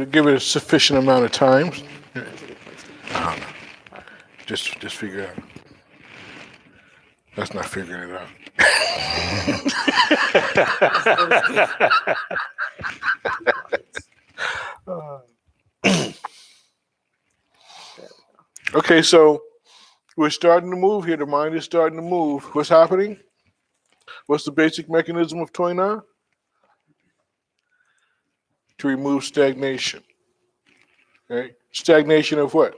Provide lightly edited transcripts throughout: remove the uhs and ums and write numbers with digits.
Give it a sufficient amount of time. I don't know. Just figure it out. That's not figuring it out. Okay, so we're starting to move here. The mind is starting to move. What's happening? What's the basic mechanism of Tuina? To remove stagnation. Okay? Stagnation of what?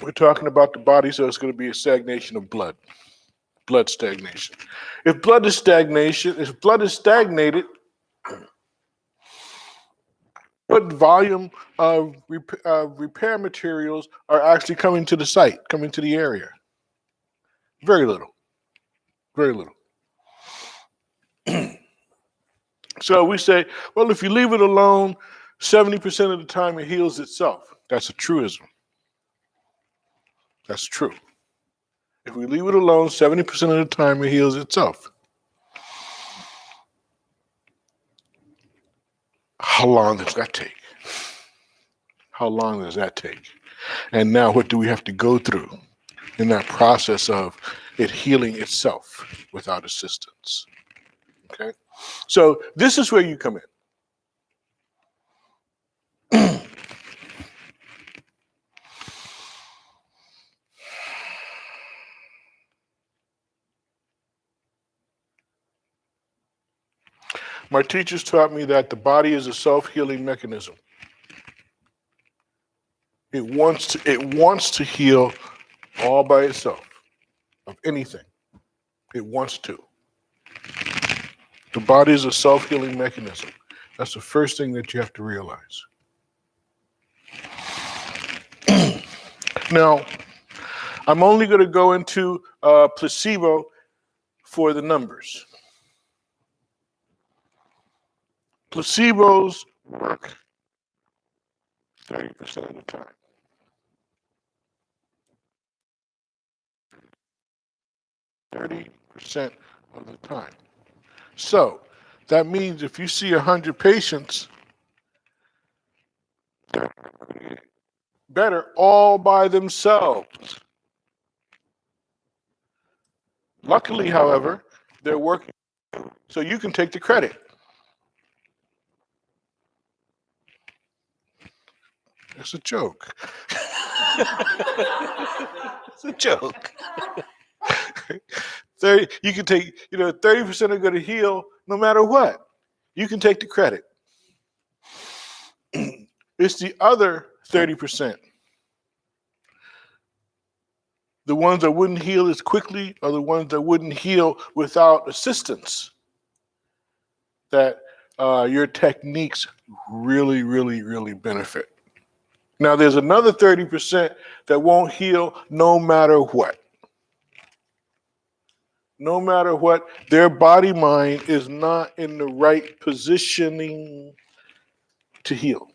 We're talking about the body, so it's going to be a stagnation of blood. Blood stagnation. If blood is stagnated, what volume of repair materials are actually coming to the site, coming to the area? Very little. Very little. So we say, well, if you leave it alone, 70% of the time it heals itself. That's a truism. That's true. If we leave it alone, 70% of the time it heals itself. How long does that take? How long does that take? And now what do we have to go through in that process of it healing itself without assistance? Okay? So this is where you come in. My teachers taught me that the body is a self-healing mechanism. It wants to heal all by itself of anything. It wants to. The body is a self-healing mechanism. That's the first thing that you have to realize. Now, I'm only going to go into placebo for the numbers. Placebos work 30% of the time. 30% of the time. So that means if you see 100 patients, they're better all by themselves. Luckily, however, they're working, so you can take the credit. It's a joke. It's a joke. 30, you can take, 30% are going to heal no matter what. You can take the credit. It's the other 30%. The ones that wouldn't heal as quickly are the ones that wouldn't heal without assistance. That your techniques really, really, really benefit. Now, there's another 30% that won't heal no matter what. No matter what, their body mind is not in the right positioning to heal.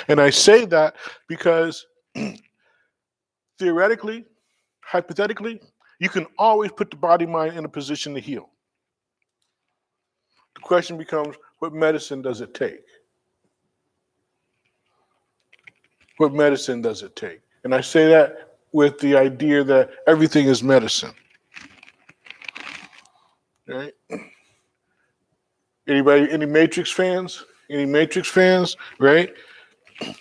And I say that because theoretically, hypothetically, you can always put the body mind in a position to heal. The question becomes, what medicine does it take? What medicine does it take? And I say that with the idea that everything is medicine. Right? Anybody, any Matrix fans? Any Matrix fans? Right?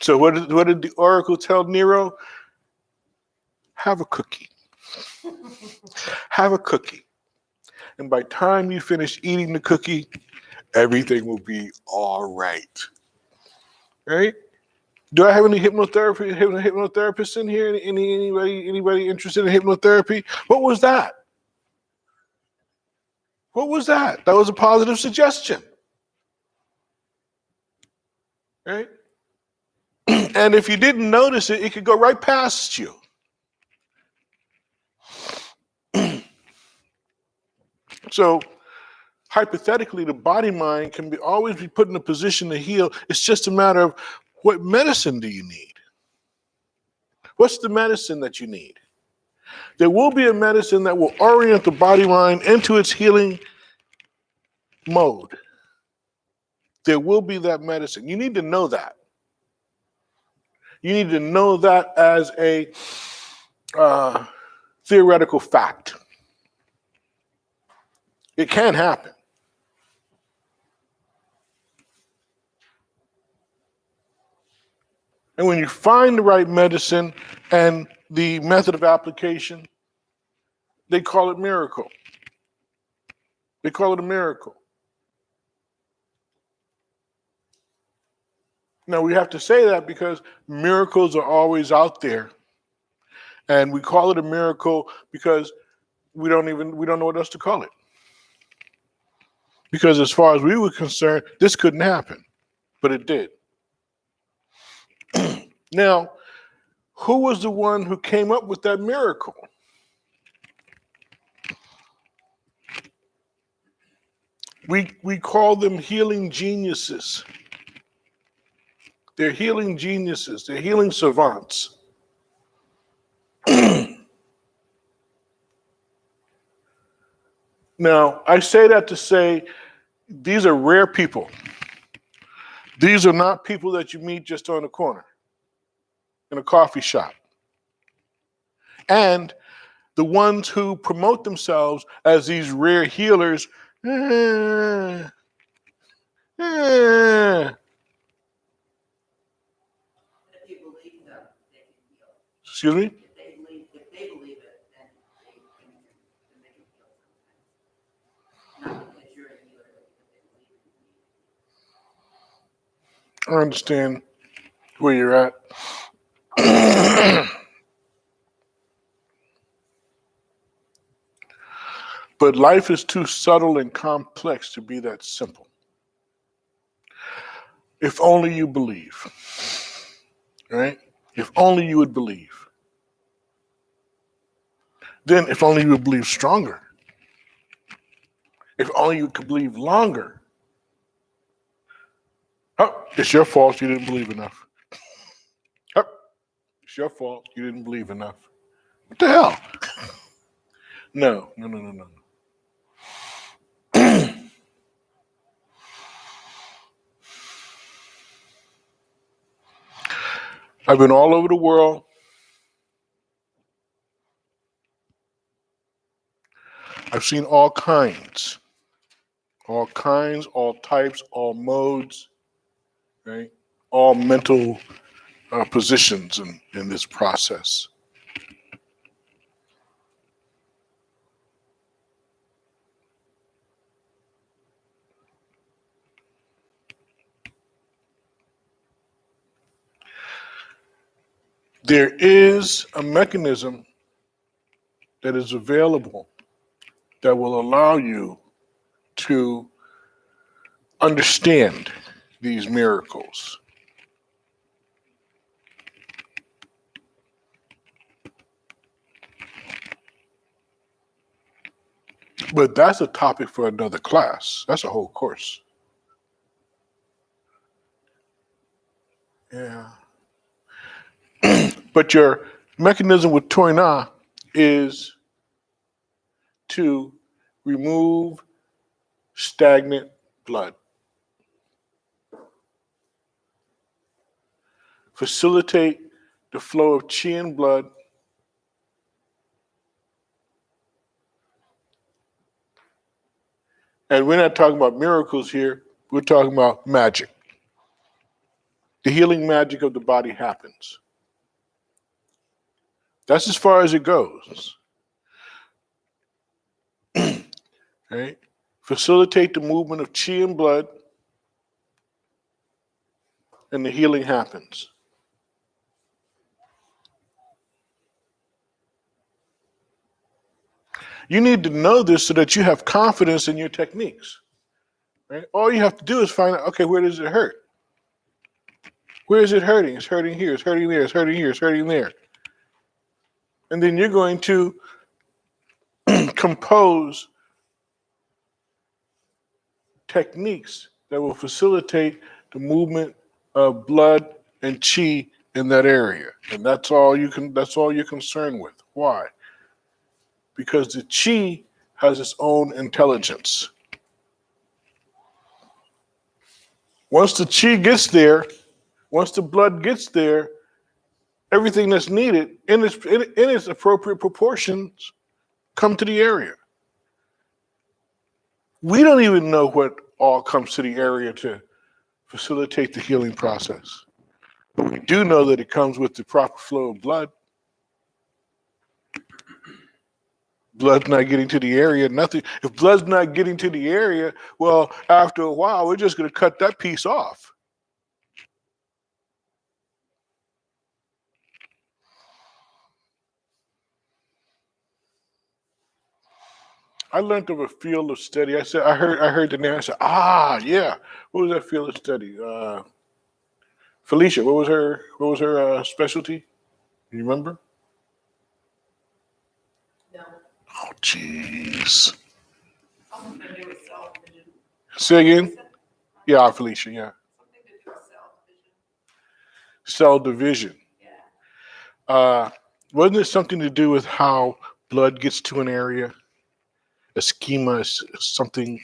So what did the Oracle tell Nero? Have a cookie. Have a cookie. And by the time you finish eating the cookie, everything will be all right. Right? Do I have any hypnotherapists in here? Anybody interested in hypnotherapy? What was that? What was that? That was a positive suggestion. Right? And if you didn't notice it, it could go right past you. So hypothetically, the body mind can always be put in a position to heal. It's just a matter of what medicine do you need? What's the medicine that you need? There will be a medicine that will orient the body mind into its healing mode. There will be that medicine. You need to know that. You need to know that as a theoretical fact. It can happen. And when you find the right medicine and the method of application, they call it miracle. They call it a miracle. Now we have to say that because miracles are always out there. And we call it a miracle because we don't know what else to call it. Because as far as we were concerned, this couldn't happen, but it did. Now, who was the one who came up with that miracle? We call them healing geniuses. They're healing geniuses. They're healing savants. Now, I say that to say these are rare people. These are not people that you meet just on the corner in a coffee shop. And the ones who promote themselves as these rare healers, If you believe them, they can heal. excuse me? If they believe it, then they can heal sometimes. Not because you're a healer, but because they believe it. I understand where you're at. But life is too subtle and complex to be that simple. If only you believe, right? If only you would believe. Then if only you would believe stronger. If only you could believe longer. Oh, it's your fault you didn't believe enough. Oh, it's your fault you didn't believe enough. What the hell? No. I've been all over the world. I've seen all kinds, all types, all modes, right? All mental positions in this process. There is a mechanism that is available that will allow you to understand these miracles. But that's a topic for another class. That's a whole course. Yeah. But your mechanism with Tuina is to remove stagnant blood, facilitate the flow of chi and blood, and we're not talking about miracles here, we're talking about magic. The healing magic of the body happens. That's as far as it goes. Right? Facilitate the movement of chi and blood, and the healing happens. You need to know this so that you have confidence in your techniques. Right? All you have to do is find out, okay, where does it hurt? Where is it hurting? It's hurting here, it's hurting there, it's hurting here, it's hurting there. And then you're going to compose techniques that will facilitate the movement of blood and chi in that area. And that's all you're concerned with. Why? because the chi has its own intelligence. Once the chi gets there, once the blood gets there, everything that's needed in its appropriate proportions come to the area. We don't even know what all comes to the area to facilitate the healing process. But we do know that it comes with the proper flow of blood. Blood's not getting to the area, nothing. If blood's not getting to the area, well, after a while, we're just going to cut that piece off. I learned of a field of study. I heard the name. I said, yeah. What was that field of study? Felicia. What was her specialty? You remember? No. Oh, jeez. Something to do with cell division. Say again. Yeah, Felicia. Yeah. Something to do with cell division. Cell division. Yeah. Wasn't it something to do with how blood gets to an area? A schema is something.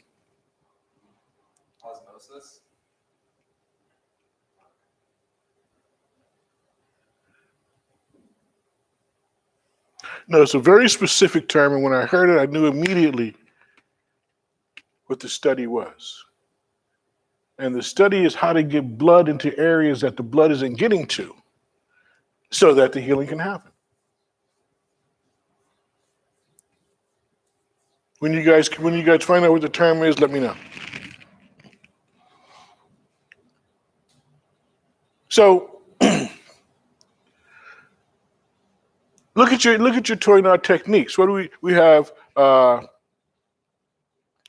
Osmosis. No, it's a very specific term, and when I heard it, I knew immediately what the study was. And the study is how to get blood into areas that the blood isn't getting to, so that the healing can happen. When you guys find out what the term is, let me know. So look at your Tuina techniques. What do we have?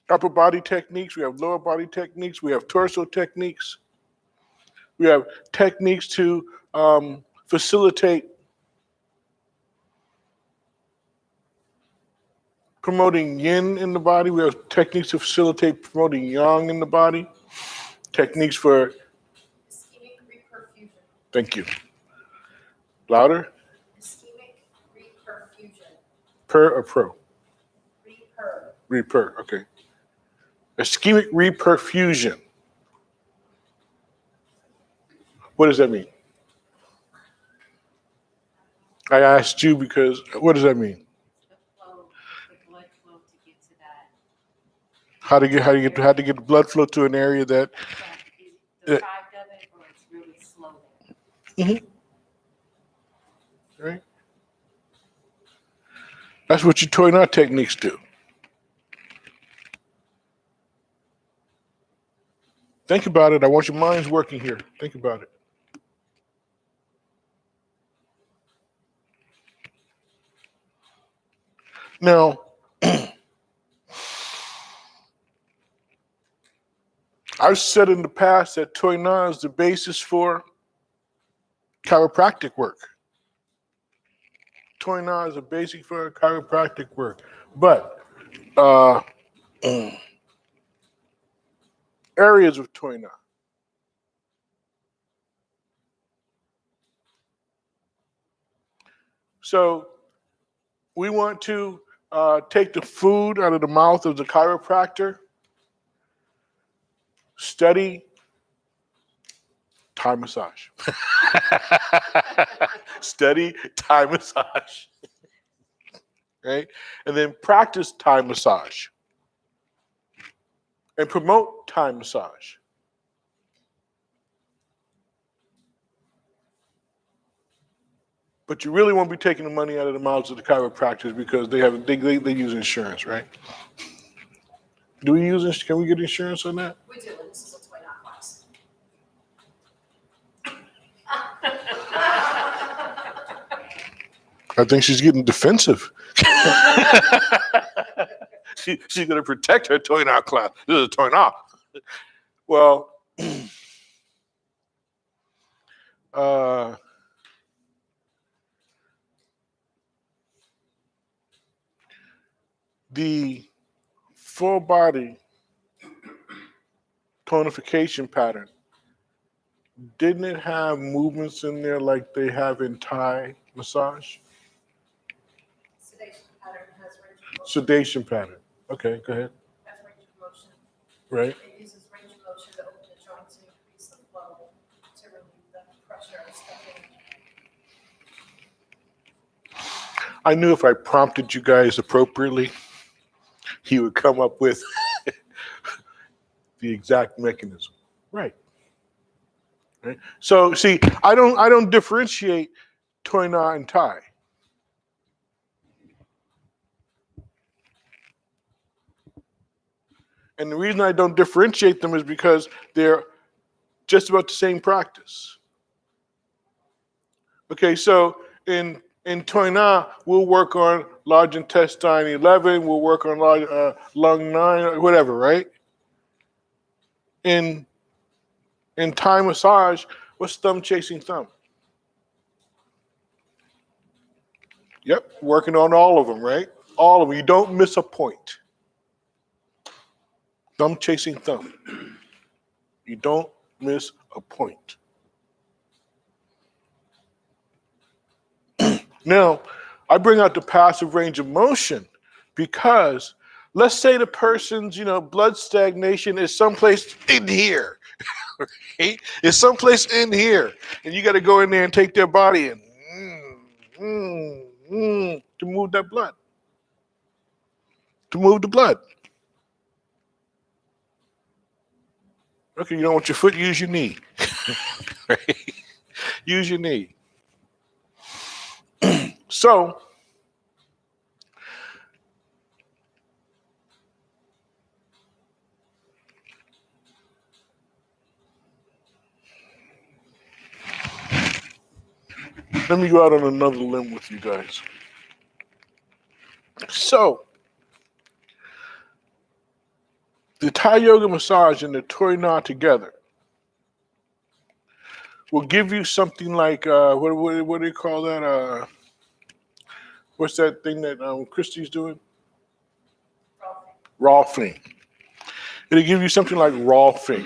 Upper body techniques. We have lower body techniques. We have torso techniques. We have techniques to facilitate promoting yin in the body. We have techniques to facilitate promoting yang in the body. Techniques for. Ischemic reperfusion. Thank you. Louder. Ischemic reperfusion. Per or pro? Reper. Okay. Ischemic reperfusion. What does that mean? I asked you because what does that mean? The blood flow to get to that. How to get the blood flow to an area that. Deprived of it, or it's really slow there. Mm-hmm. Right. That's what your Tuina techniques do. Think about it. I want your minds working here. Think about it. Now, I've said in the past that Tuina is the basis for chiropractic work. Tuina is a basic for chiropractic work. But areas of Tuina. So we want to take the food out of the mouth of the chiropractor, study Thai massage. Study Thai massage. Right? And then practice Thai massage. And promote Thai massage. But you really won't be taking the money out of the mouths of the chiropractors because they use insurance, right? Do we use? Can we get insurance on that? We do, and this is a toy not class. I think she's getting defensive. She's going to protect her Tuina class. This is a Tuina. Well, the full body tonification pattern, didn't it have movements in there like they have in Thai massage? Sedation pattern has Sedation pattern. Okay, go ahead. That's range of motion. Right. It uses range of motion to open the joints and increase the flow to relieve the pressure and stuff in. I knew if I prompted you guys appropriately, he would come up with the exact mechanism. Right. Right. So see, I don't differentiate Tuina and Tai. And the reason I don't differentiate them is because they're just about the same practice. Okay, so in Tuina, we'll work on large intestine 11, we'll work on lung 9, whatever, right? In in Thai massage, what's thumb chasing thumb? Yep, working on all of them, right? All of them. You don't miss a point. Thumb chasing thumb. You don't miss a point. Now, I bring out the passive range of motion because let's say the person's, blood stagnation is someplace in here. Right? It's someplace in here. And you got to go in there and take their body and to move that blood. To move the blood. Okay, you don't want your foot, use your knee. Right? Use your knee. So, let me go out on another limb with you guys. So, the Thai yoga massage and the Tuina together will give you something like, what do you call that? What's that thing that Christy's doing? Rolfing. It'll give you something like Rolfing.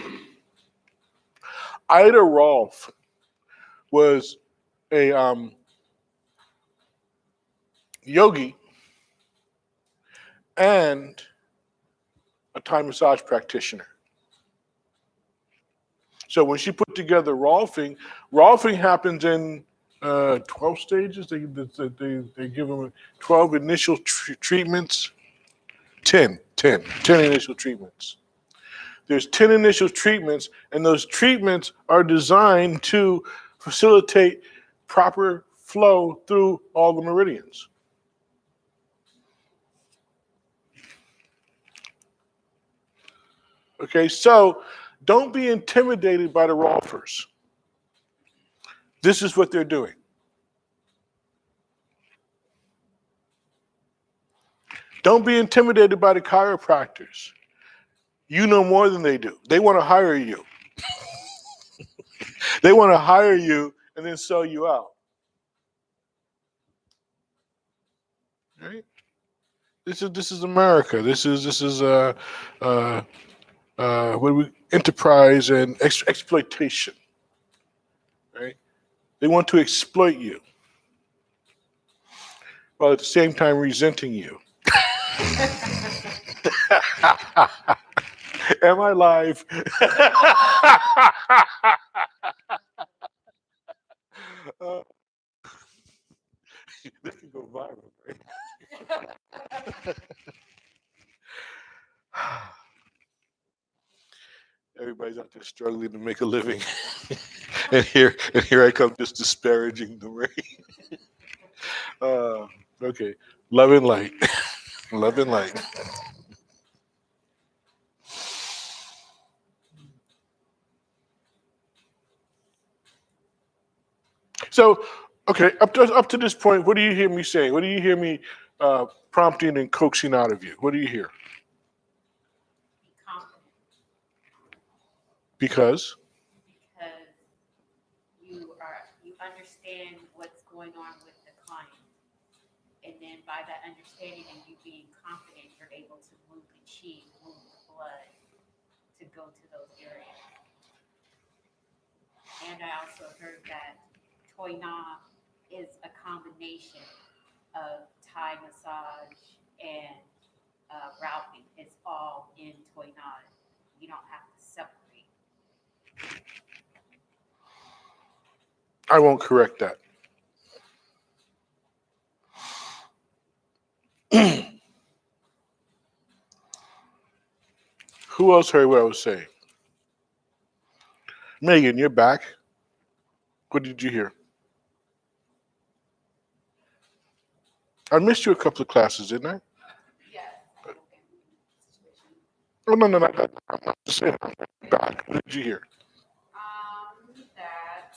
Ida Rolf was a yogi and a Thai massage practitioner. So when she put together Rolfing happens in 12 stages. They give them 12 initial treatments. 10 initial treatments. There's 10 initial treatments, and those treatments are designed to facilitate proper flow through all the meridians. Okay, so don't be intimidated by the Rolfers. This is what they're doing. Don't be intimidated by the chiropractors. You know more than they do. They want to hire you. They want to hire you and then sell you out. Right? This is America. This is enterprise and exploitation. Right? They want to exploit you, while at the same time resenting you. Am I live? This can go viral, right? Everybody's out there struggling to make a living, and here I come just disparaging them, right? Okay, love and light, love and light. So, okay, up to this point, what do you hear me saying? What do you hear me prompting and coaxing out of you? What do you hear? Be confident Because because you understand what's going on with the client. And then by that understanding and you being confident, you're able to move the chi, move the blood to go to those areas. And I also heard that Toina is a combination of Thai massage and routing. It's all in Tuina. You don't have to separate. I won't correct that. Who else heard what I was saying? Megan, you're back. What did you hear? I missed you a couple of classes, didn't I? Yes. Situation. Oh, no, no, no. I'm not saying I'm back. What did you hear? That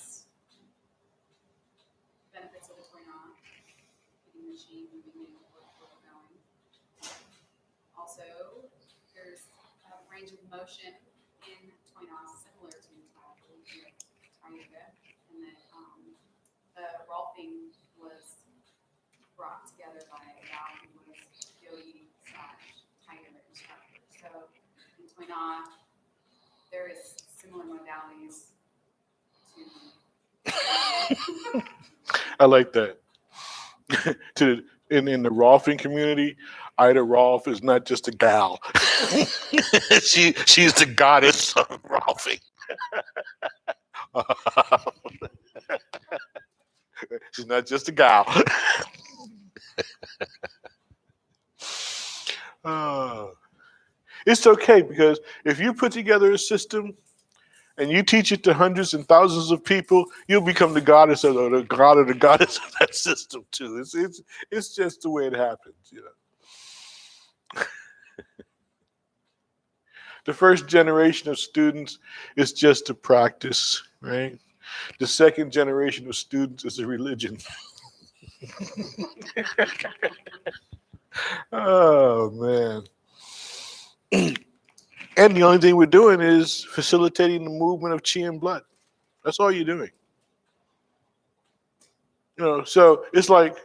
benefits of the Tuina, getting the machine moving and where we're going. Also, there's a range of motion in Tuina similar to Tayuga, and that the Rolfing was brought together by a gal who was yogi / tiger instructor. So in Tuina, there is similar modalities to. I like that. In the Rolfing community, Ida Rolf is not just a gal. She's the goddess of Rolfing. She's not just a gal. Uh, it's okay because if you put together a system and you teach it to hundreds and thousands of people, you'll become the goddess of the god or the goddess of that system too. It's just the way it happens, you know. The first generation of students is just a practice, right? The second generation of students is a religion. Oh man. And the only thing we're doing is facilitating the movement of chi and blood. That's all you're doing. You know, so it's like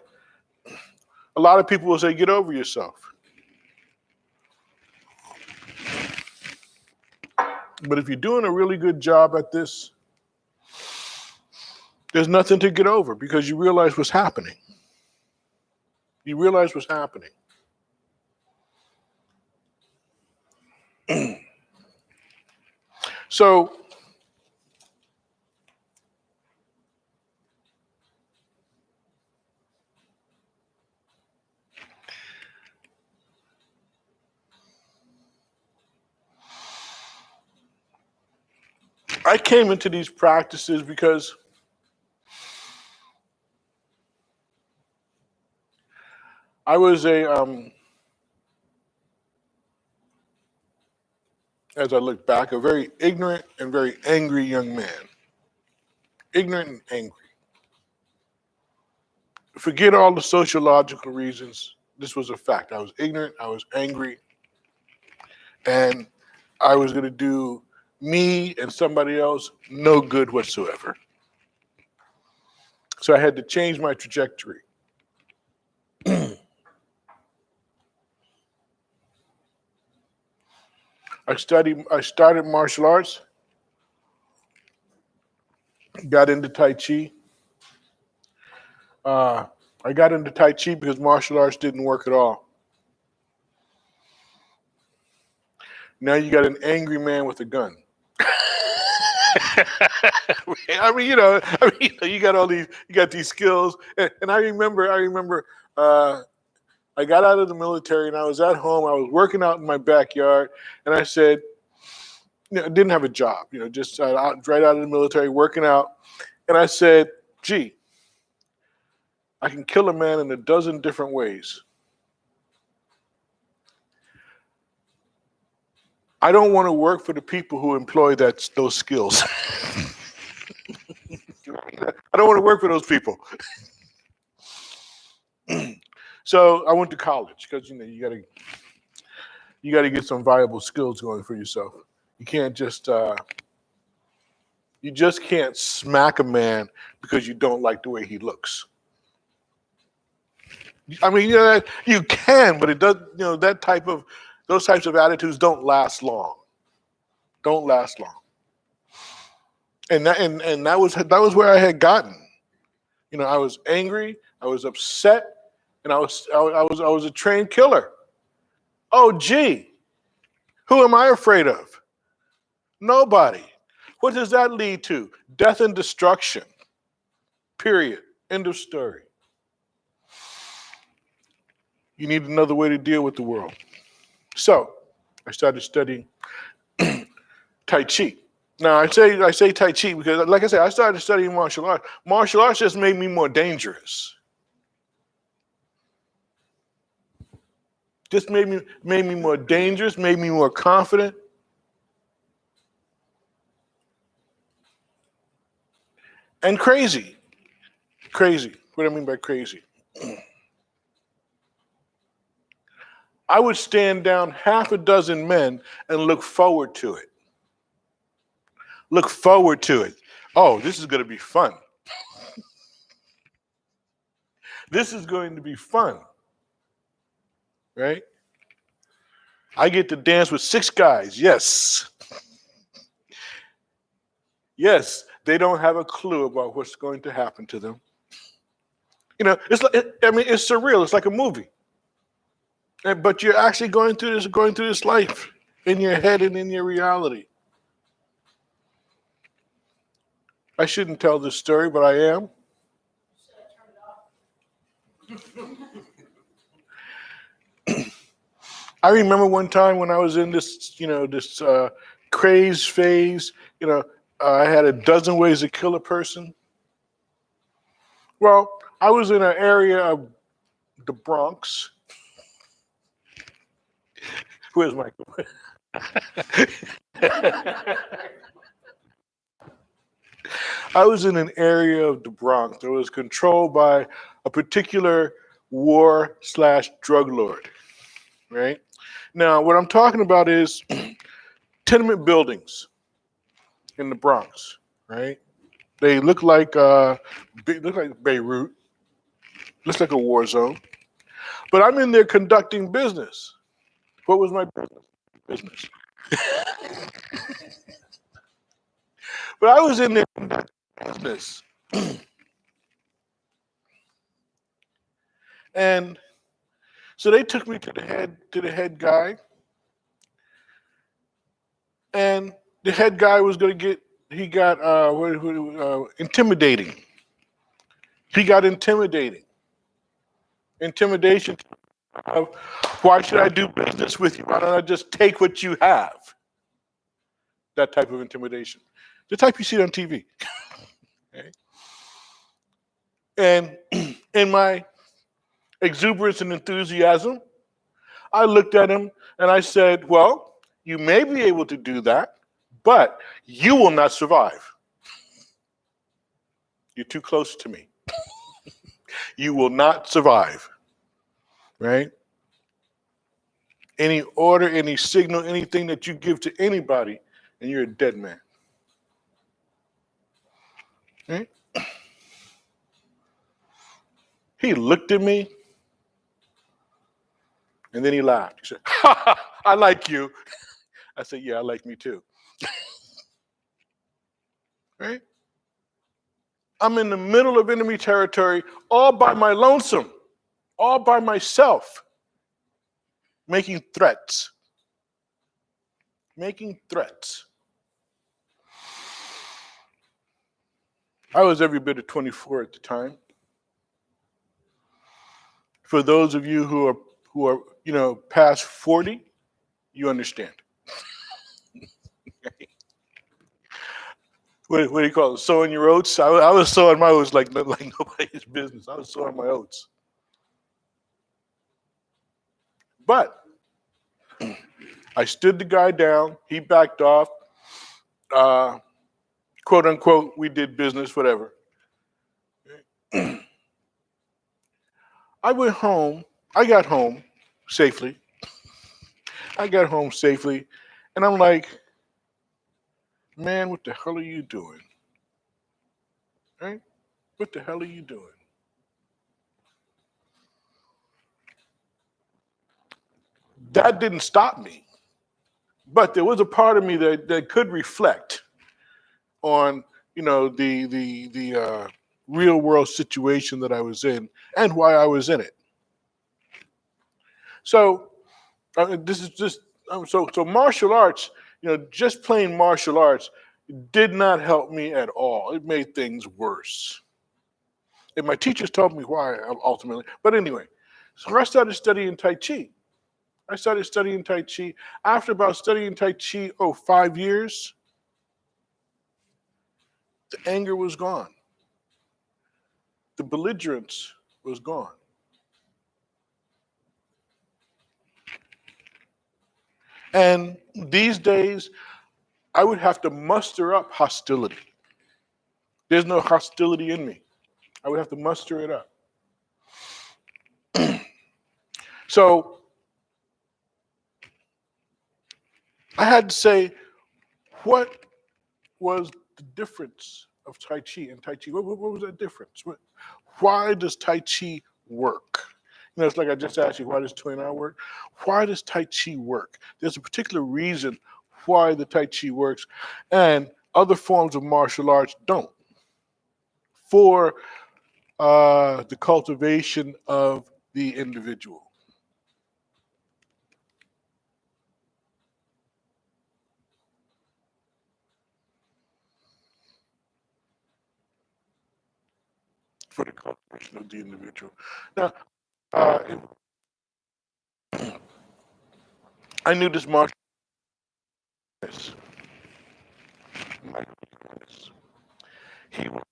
a lot of people will say, get over yourself. But if you're doing a really good job at this, there's nothing to get over because you realize what's happening. You realize what's happening. So I came into these practices because I was as I look back, a very ignorant and very angry young man. Ignorant and angry. Forget all the sociological reasons. This was a fact. I was ignorant, I was angry, and I was going to do me and somebody else no good whatsoever. So I had to change my trajectory. I started martial arts, got into Tai Chi. I got into Tai Chi because martial arts didn't work at all. Now you got an angry man with a gun. You got you got these skills, and I remember, I got out of the military and I was at home. I was working out in my backyard, and I said, I didn't have a job, just right out of the military, working out, and I said, gee, I can kill a man in a dozen different ways. I don't want to work for the people who employ those skills. I don't want to work for those people. So I went to college because you got to get some viable skills going for yourself. You can't you just can't smack a man because you don't like the way he looks. I mean, you can, but it does. Those types of attitudes don't last long. Don't last long. And that was where I had gotten. I was angry. I was upset. and I was a trained killer. Oh, gee, who am I afraid of? Nobody. What does that lead to? Death and destruction. Period. End of story. You need another way to deal with the world. So I started studying Tai Chi. Now I say Tai Chi because, like I said, I started studying martial arts. Martial arts just made me more dangerous. Just made me more dangerous, made me more confident. And crazy. Crazy. What do I mean by crazy? I would stand down half a dozen men and look forward to it. Look forward to it. Oh, this is going to be fun. This is going to be fun. Right? I get to dance with 6 guys. Yes. Yes, they don't have a clue about what's going to happen to them. It's like, it's surreal. It's like a movie. But you're actually going through this life in your head and in your reality. I shouldn't tell this story, but I am. I remember one time when I was in this craze phase. I had a dozen ways to kill a person. Well, I was in an area of the Bronx. Where's Michael? I was in an area of the Bronx that was controlled by a particular war/drug lord, right? Now, what I'm talking about is tenement buildings in the Bronx, right? They look like Beirut, looks like a war zone. But I'm in there conducting business. What was my business? But I was in there conducting business. And so they took me to the head guy, and the head guy was going to he got intimidating. He got intimidating. Intimidation of, why should I do business with you? Why don't I just take what you have? That type of intimidation. The type you see on TV. Okay? And in my exuberance and enthusiasm, I looked at him and I said, well, you may be able to do that, but you will not survive. You're too close to me. You will not survive. Right? Any order, any signal, anything that you give to anybody, and you're a dead man. Right? He looked at me, and then he laughed. He said, ha, ha, I like you. I said, yeah, I like me too. Right? I'm in the middle of enemy territory, all by my lonesome, all by myself, making threats. Making threats. I was every bit of 24 at the time. For those of you who are past 40, you understand. What do you call it? Sowing your oats? I was sowing my oats like nobody's business. I was sowing my oats. But I stood the guy down. He backed off. Quote unquote, we did business, whatever. I went home. I got home safely. And I'm like, man, what the hell are you doing? Right? What the hell are you doing? That didn't stop me. But there was a part of me that could reflect on, the real world situation that I was in and why I was in it. So this is just so martial arts. Just plain martial arts did not help me at all. It made things worse. And my teachers told me why ultimately. But anyway, so I started studying Tai Chi. I started studying Tai Chi. After about studying Tai Chi, 5 years, the anger was gone. The belligerence was gone. And these days, I would have to muster up hostility. There's no hostility in me. I would have to muster it up. So I had to say, what was the difference of Tai Chi and Tai Chi? What was that difference? Why does Tai Chi work? It's like I just asked you, why does Tuina work? Why does Tai Chi work? There's a particular reason why the Tai Chi works, and other forms of martial arts don't. For the cultivation of the individual. For the cultivation of the individual. Now, I knew this martial artist. He was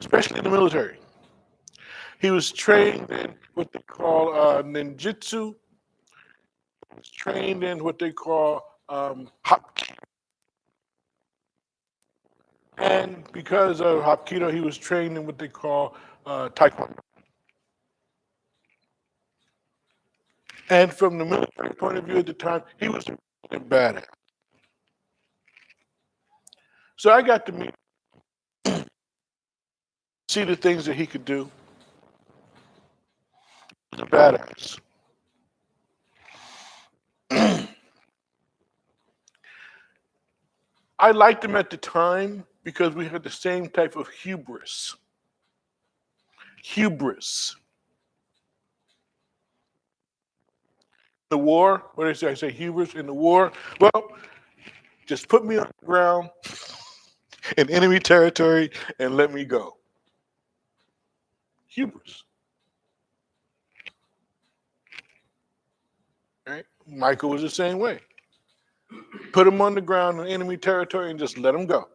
especially in the military. He was trained in what they call ninjutsu. He was trained in what they call hapkido. And because of hapkido, he was trained in what they call taekwondo. And from the military point of view at the time, he was a badass. So I got to see the things that he could do. He was a badass. I liked him at the time because we had the same type of hubris. Hubris. The war, what did I say? Hubris in the war. Well, just put me on the ground in enemy territory and let me go. Hubris. Right? Michael was the same way. Put him on the ground in enemy territory and just let him go.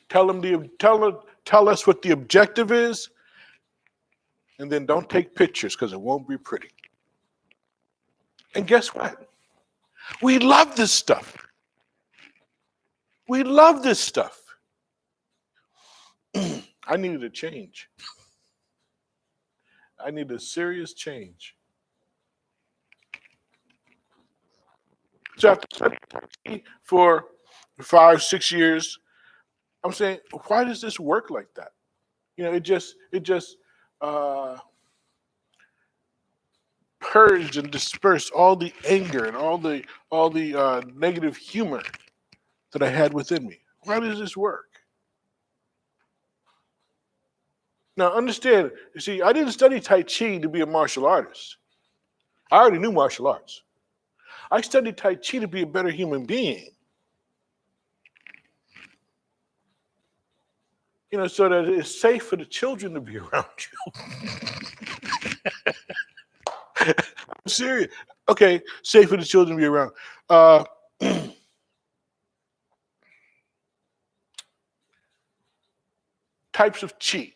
Tell us what the objective is, and then don't take pictures because it won't be pretty. And guess what? We love this stuff. We love this stuff. I needed a change. I need a serious change. So after studying for 5-6 years, I'm saying, why does this work like that? It just purged and dispersed all the anger and all the negative humor that I had within me. Why does this work? Now understand, you see, I didn't study Tai Chi to be a martial artist. I already knew martial arts. I studied Tai Chi to be a better human being. So that it's safe for the children to be around you. I'm serious. Okay, safe for the children to be around. Types of chi.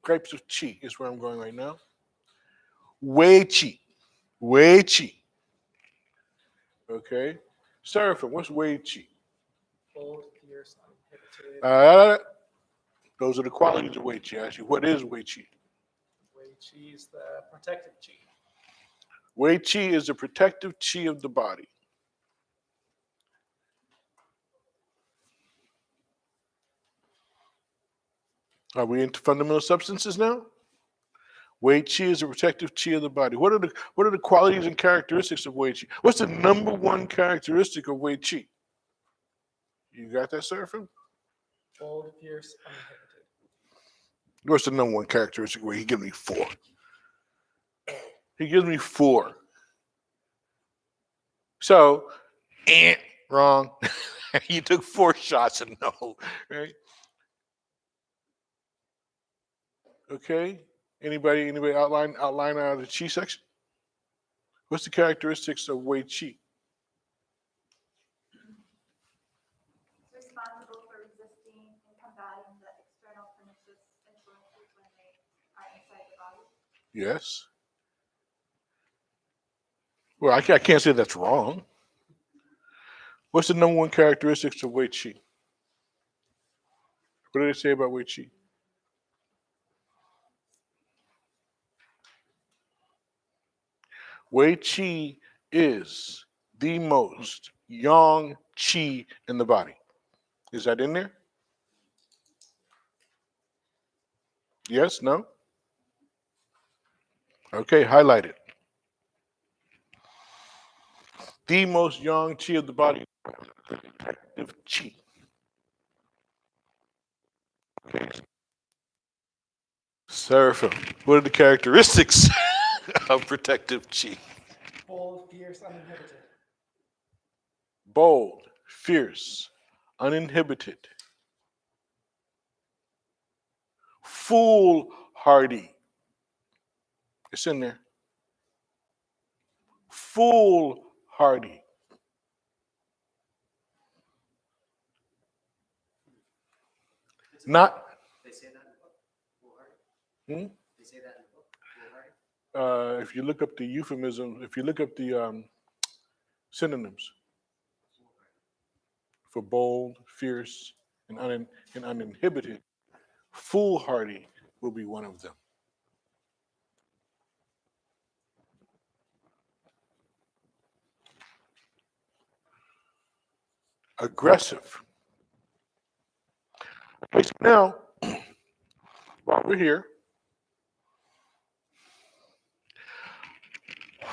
Types of chi is where I'm going right now. Wei chi. Wei chi. Okay. Seraphim, what's Wei chi? Bold, fierce, uninhibited. Those are the qualities of Wei chi. Actually, what is Wei chi? Wei Chi is the protective Chi. Wei chi is the protective chi of the body. Are we into fundamental substances now? Wei Chi is a protective chi of the body. What are the qualities and characteristics of Wei Chi? What's the number one characteristic of Wei Chi? You got that, Seraphim? Bold, fierce, uninhibited. What's the number one characteristic where he gives me 4? He gives me 4. So, wrong. You took 4 shots and no, right? Okay. Anybody outline out of the chi section? What's the characteristics of Wei Chi? Responsible for resisting and combating the external pernicious influences when they are inside the body. Yes. Well, I can't say that's wrong. What's the number one characteristics of Wei Chi? What do they say about Wei Chi? Wei Chi is the most yang chi in the body. Is that in there? Yes? No? Okay, highlight it. The most yang chi of the body. Protective chi. Okay. Seraphim, what are the characteristics of protective chi? Bold, fierce, uninhibited. Bold, fierce, uninhibited, foolhardy. It's in there. Foolhardy. Not. They say that in the book. Foolhardy. Hmm? They say that in the book. Foolhardy. If you look up the euphemism, if you look up the synonyms for bold, fierce, and uninhibited, foolhardy will be one of them. Aggressive. Now, while we're here,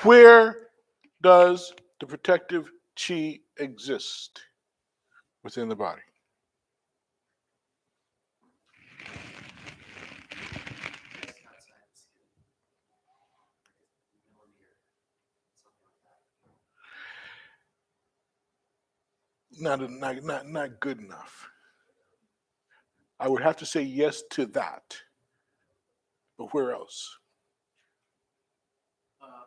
where does the protective chi exist within the body? Just outside the skin. Like a millimeter. Something like that. Not good enough. I would have to say yes to that. But where else?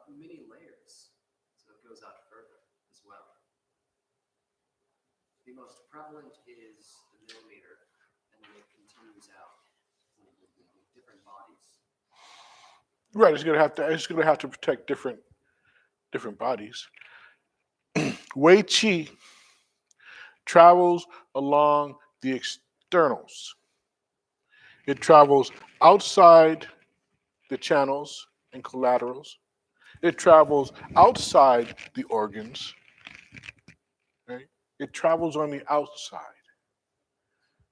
Many layers. So it goes out further as well. The most prevalent is the millimeter, and then it continues out with different bodies. Right, it's gonna have to protect different bodies. Wei Chi travels along the externals. It travels outside the channels and collaterals. It travels outside the organs. Right? It travels on the outside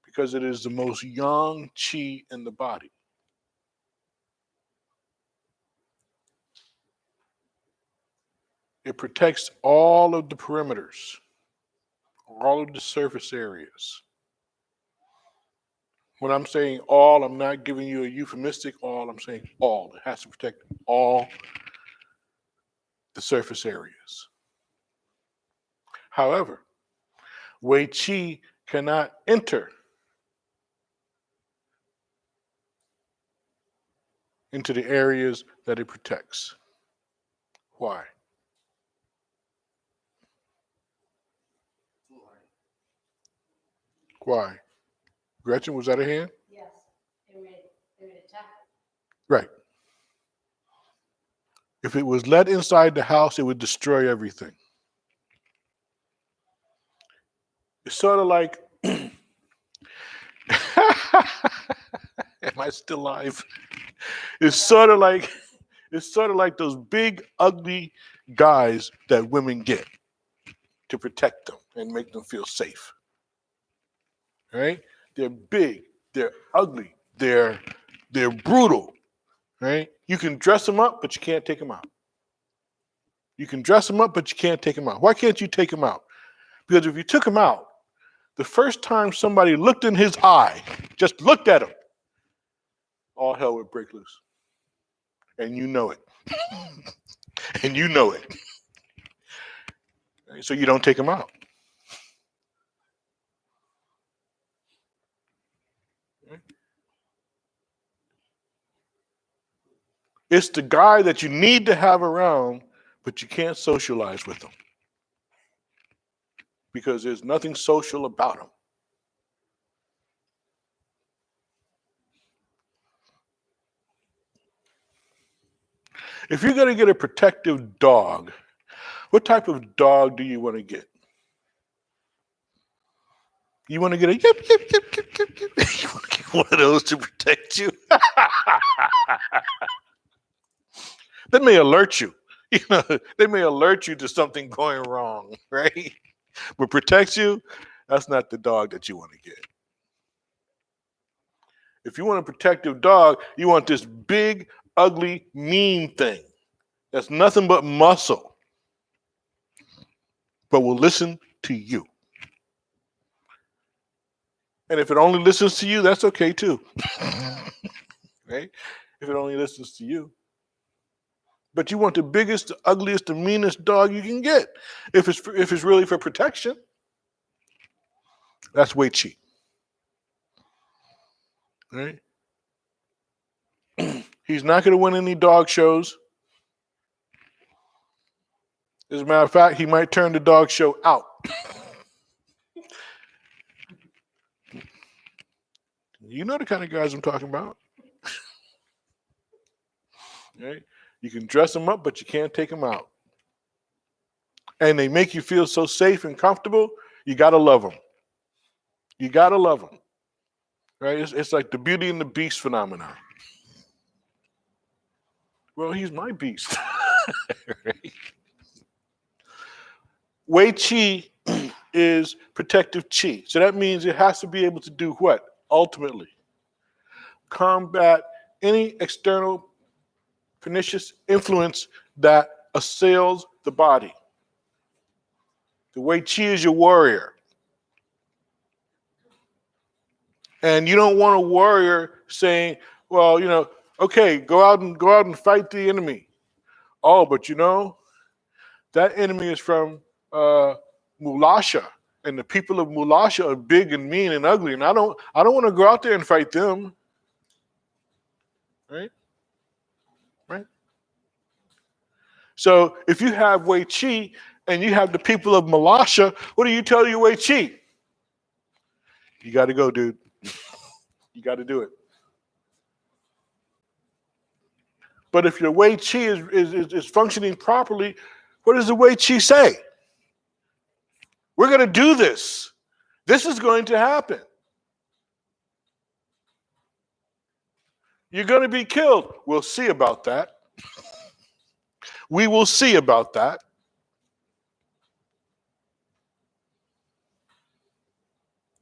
because it is the most yang chi in the body. It protects all of the perimeters, all of the surface areas. When I'm saying all, I'm not giving you a euphemistic all, I'm saying all. It has to protect all the surface areas. However, Wei Chi cannot enter into the areas that it protects. Why? Foolhardy. Why? Gretchen, was that a hand? Yes, they would attack. Right. If it was let inside the house, it would destroy everything. It's sort of like, am I still alive? It's sort of like those big, ugly guys that women get to protect them and make them feel safe. Right? They're big, they're ugly, they're brutal. Right? You can dress them up, but you can't take them out. You can dress them up, but you can't take them out. Why can't you take them out? Because if you took them out, The first time somebody looked in his eye, just looked at him, all hell would break loose. And you know it. And you know it. So you don't take him out. It's the guy that you need to have around, but you can't socialize with him because there's nothing social about him. If you're going to get a protective dog, what type of dog do you want to get? You want to get a yip, yip, yip, yip, yip, yip. You want to get one of those to protect you? That may alert you. You know, they may alert you to something going wrong, right? But protects you, that's not the dog that you want to get. If you want a protective dog, you want this big, ugly, mean thing that's nothing but muscle, but will listen to you. And if it only listens to you, that's okay too. Right? If it only listens to you. But you want the biggest, the ugliest, the meanest dog you can get. If it's really for protection, that's way cheap. Right? He's not going to win any dog shows. As a matter of fact, he might turn the dog show out. You know the kind of guys I'm talking about. Right? You can dress them up, but you can't take them out. And they make you feel so safe and comfortable, you got to love them. You got to love them. Right? It's like the Beauty and the Beast phenomenon. Well, he's my beast. Right? Wei Qi is protective Qi. So that means it has to be able to do what? Ultimately, combat any external pernicious influence that assails the body. The Wei Qi is your warrior. And you don't want a warrior saying, well, you know, okay, go out and fight the enemy. Oh, but you know, that enemy is from Mulasha, and the people of Mulasha are big and mean and ugly, and I don't want to go out there and fight them. Right? Right? So if you have Wei Qi and you have the people of Mulasha, what do you tell your Wei Qi? You got to go, dude. You got to do it. But if your Wei Qi is functioning properly, what does the Wei Qi say? We're going to do this. This is going to happen. You're going to be killed. We'll see about that. We will see about that.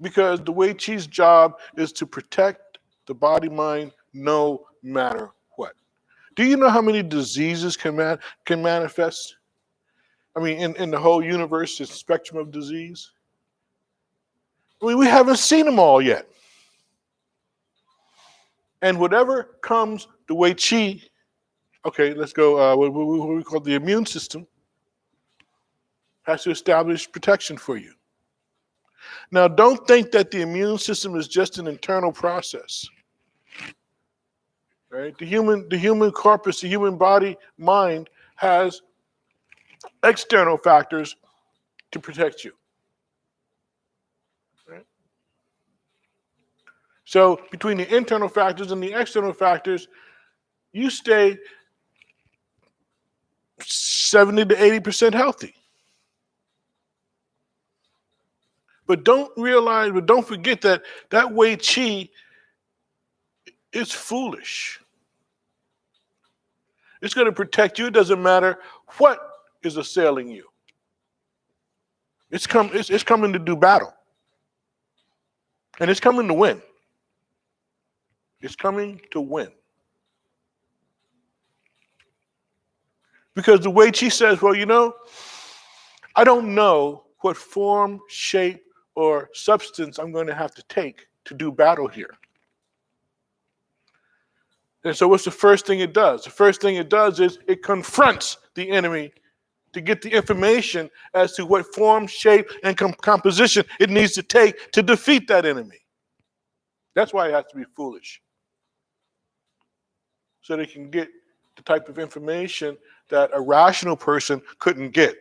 Because the Wei Qi's job is to protect the body mind no matter what. Do you know how many diseases can manifest? I mean, in the whole universe, the spectrum of disease. I mean, we haven't seen them all yet. And whatever comes the Wei Qi, okay, let's go, what we call the immune system, has to establish protection for you. Now, don't think that the immune system is just an internal process. Right? The human corpus, the human body, mind has external factors to protect you. Right? So between the internal factors and the external factors, you stay 70 to 80% healthy. But don't forget that Wei Qi is foolish. It's going to protect you. It doesn't matter what is assailing you. It's coming to do battle. And it's coming to win. It's coming to win. Because the Wei Qi says, well, you know, I don't know what form, shape, or substance I'm going to have to take to do battle here. And so what's the first thing it does? The first thing it does is it confronts the enemy to get the information as to what form, shape, and composition it needs to take to defeat that enemy. That's why it has to be foolish. So they can get the type of information that a rational person couldn't get.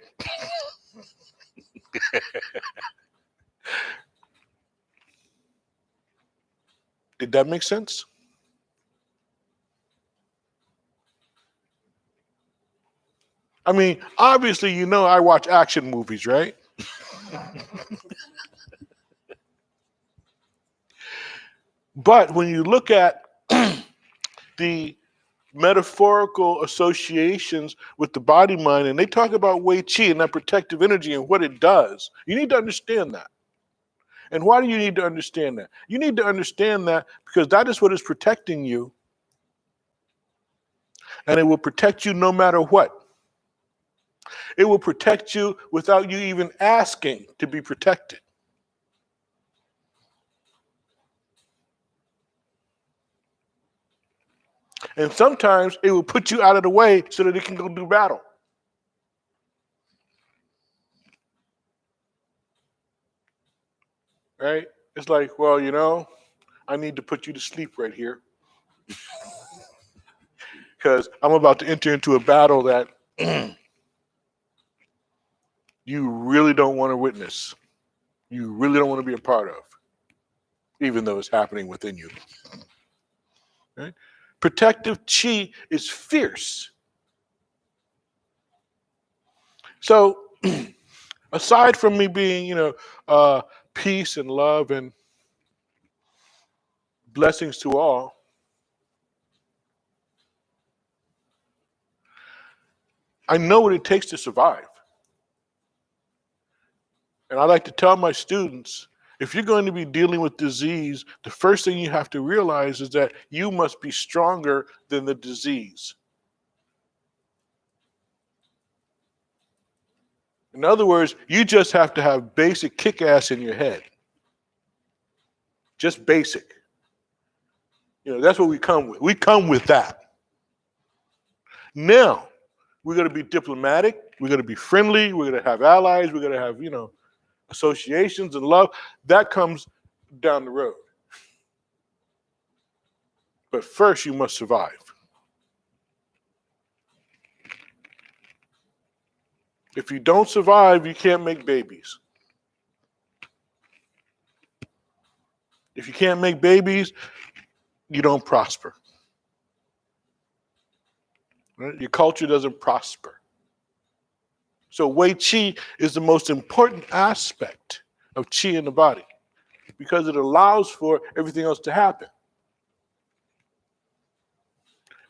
Did that make sense? I mean, obviously, you know I watch action movies, right? But when you look at the metaphorical associations with the body mind, and they talk about Wei Qi and that protective energy and what it does, you need to understand that. And why do you need to understand that? You need to understand that because that is what is protecting you, and it will protect you no matter what. It will protect you without you even asking to be protected. And sometimes it will put you out of the way so that it can go do battle. Right? It's like, well, you know, I need to put you to sleep right here because I'm about to enter into a battle that you really don't want to witness. You really don't want to be a part of, even though it's happening within you. Right? Protective chi is fierce. So, aside from me being, peace and love and blessings to all, I know what it takes to survive. And I like to tell my students, if you're going to be dealing with disease, the first thing you have to realize is that you must be stronger than the disease. In other words, you just have to have basic kick-ass in your head. Just basic. That's what we come with. We come with that. Now, we're going to be diplomatic. We're going to be friendly. We're going to have allies. We're going to have, associations and love. That comes down the road. But first, you must survive. If you don't survive, you can't make babies. If you can't make babies, you don't prosper. Right? Your culture doesn't prosper. So Wei Qi is the most important aspect of Qi in the body because it allows for everything else to happen.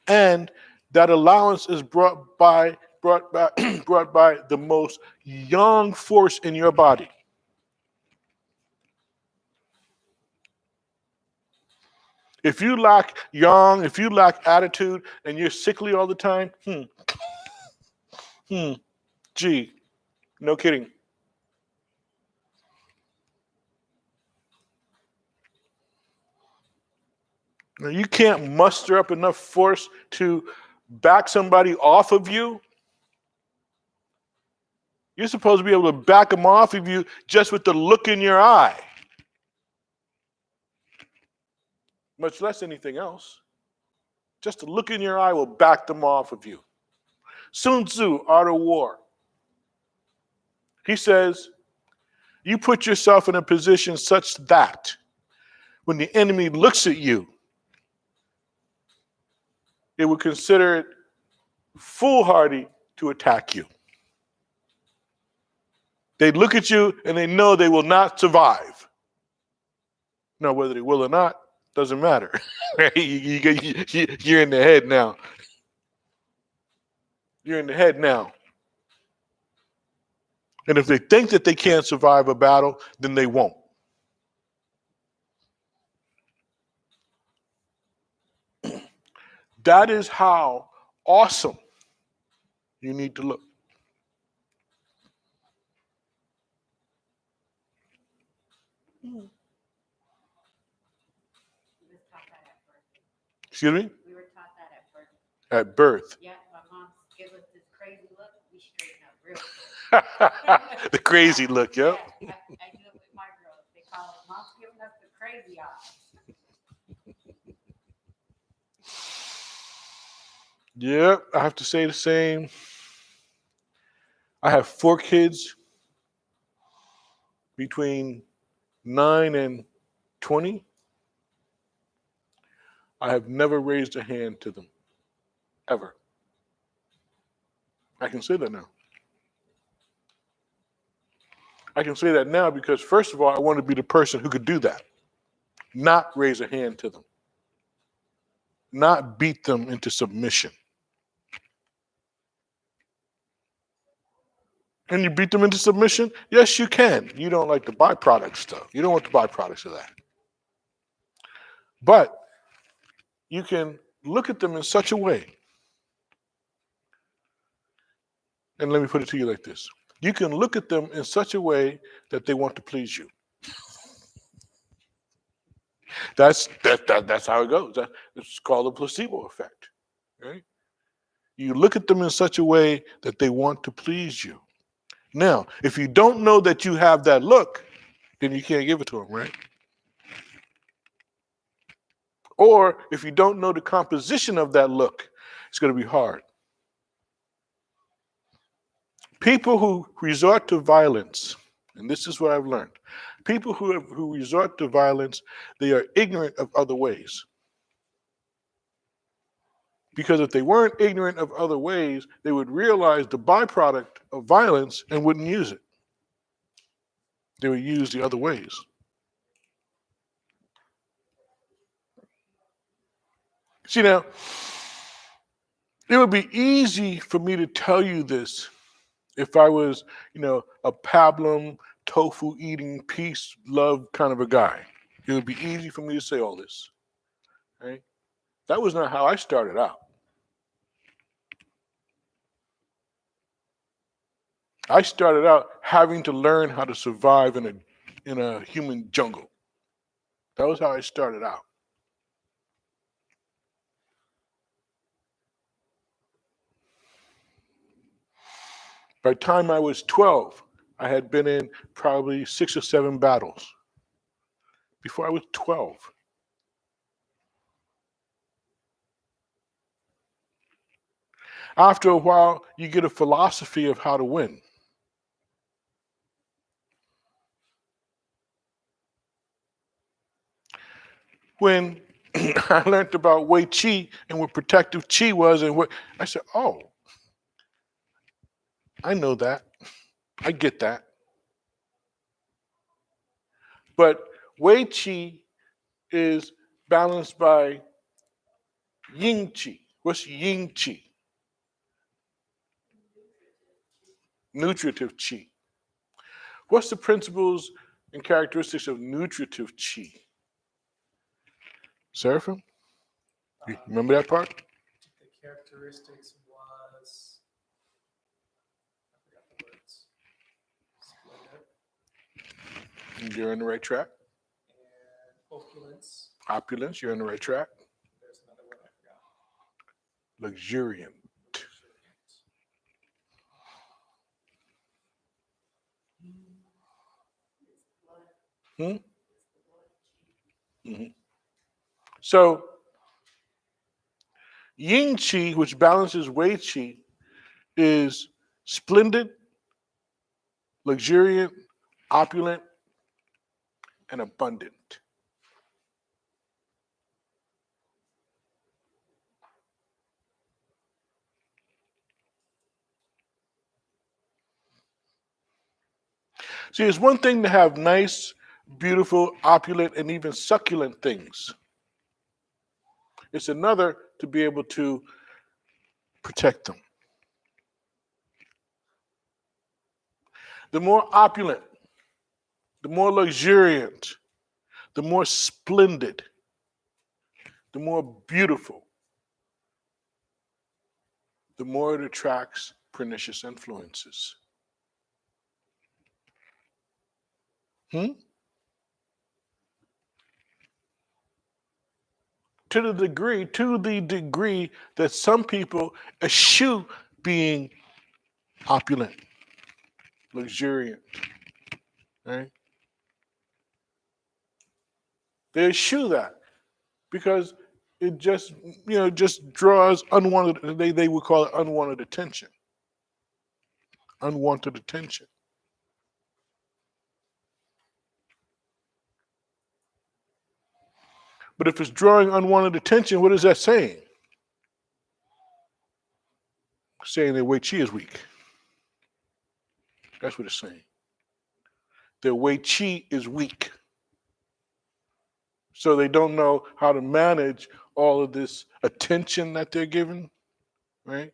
And that allowance is brought by the most young force in your body. If you lack if you lack attitude and you're sickly all the time, gee, no kidding. Now, you can't muster up enough force to back somebody off of you. You're supposed to be able to back them off of you just with the look in your eye, much less anything else. Just the look in your eye will back them off of you. Sun Tzu, Art of War. He says, you put yourself in a position such that when the enemy looks at you, it will consider it foolhardy to attack you. They look at you and they know they will not survive. Now, whether they will or not, doesn't matter. Right? You're in the head now. You're in the head now. And if they think that they can't survive a battle, then they won't. That is how awesome you need to look. Excuse me? We were taught that at birth. At birth. Yeah, my mom gave us this crazy look. We straighten up real quick. The crazy look, yep. Yeah, I do it with my girls. They call it mom's giving us the crazy eyes. Yep, I have to say the same. I have 4 kids between 9 and 20. I have never raised a hand to them, ever. I can say that now. I can say that now because, first of all, I want to be the person who could do that, not raise a hand to them, not beat them into submission. Can you beat them into submission? Yes, you can. You don't like the byproduct stuff. You don't want the byproducts of that. But you can look at them in such a way, and let me put it to you like this. You can look at them in such a way that they want to please you. That's how it goes. It's called the placebo effect. Right? You look at them in such a way that they want to please you. Now, if you don't know that you have that look, then you can't give it to them, right? Or if you don't know the composition of that look, it's going to be hard. People who resort to violence, and this is what I've learned, people who resort to violence, they are ignorant of other ways. Because if they weren't ignorant of other ways, they would realize the byproduct of violence and wouldn't use it. They would use the other ways. See, now, it would be easy for me to tell you this if I was, a pablum, tofu eating, peace, love kind of a guy. It would be easy for me to say all this. Right? That was not how I started out. I started out having to learn how to survive in a human jungle. That was how I started out. By the time I was 12, I had been in probably 6 or 7 battles. Before I was 12. After a while, you get a philosophy of how to win. When I learned about Wei Chi and what protective Chi was, and what I said, oh, I know that. I get that. But Wei Chi is balanced by Ying Chi. What's Ying Chi? Nutritive Chi. What's the principles and characteristics of nutritive Chi? Seraphim? You remember that part? The characteristics was, I forgot the words. Splendor You're on the right track. and opulence. Opulence, you're on the right track. There's another word I forgot. Luxuriant. Hmm? Mm-hmm. So, Yin Qi, which balances Wei Qi, is splendid, luxuriant, opulent, and abundant. See, it's one thing to have nice, beautiful, opulent, and even succulent things. It's another to be able to protect them. The more opulent, the more luxuriant, the more splendid, the more beautiful, the more it attracts pernicious influences. to the degree that some people eschew being opulent, luxuriant, right? They eschew that because it just, just draws unwanted, they would call it unwanted attention. Unwanted attention. But if it's drawing unwanted attention, what is that saying? Saying their Wei Chi is weak. That's what it's saying. Their Wei Chi is weak. So they don't know how to manage all of this attention that they're given, right?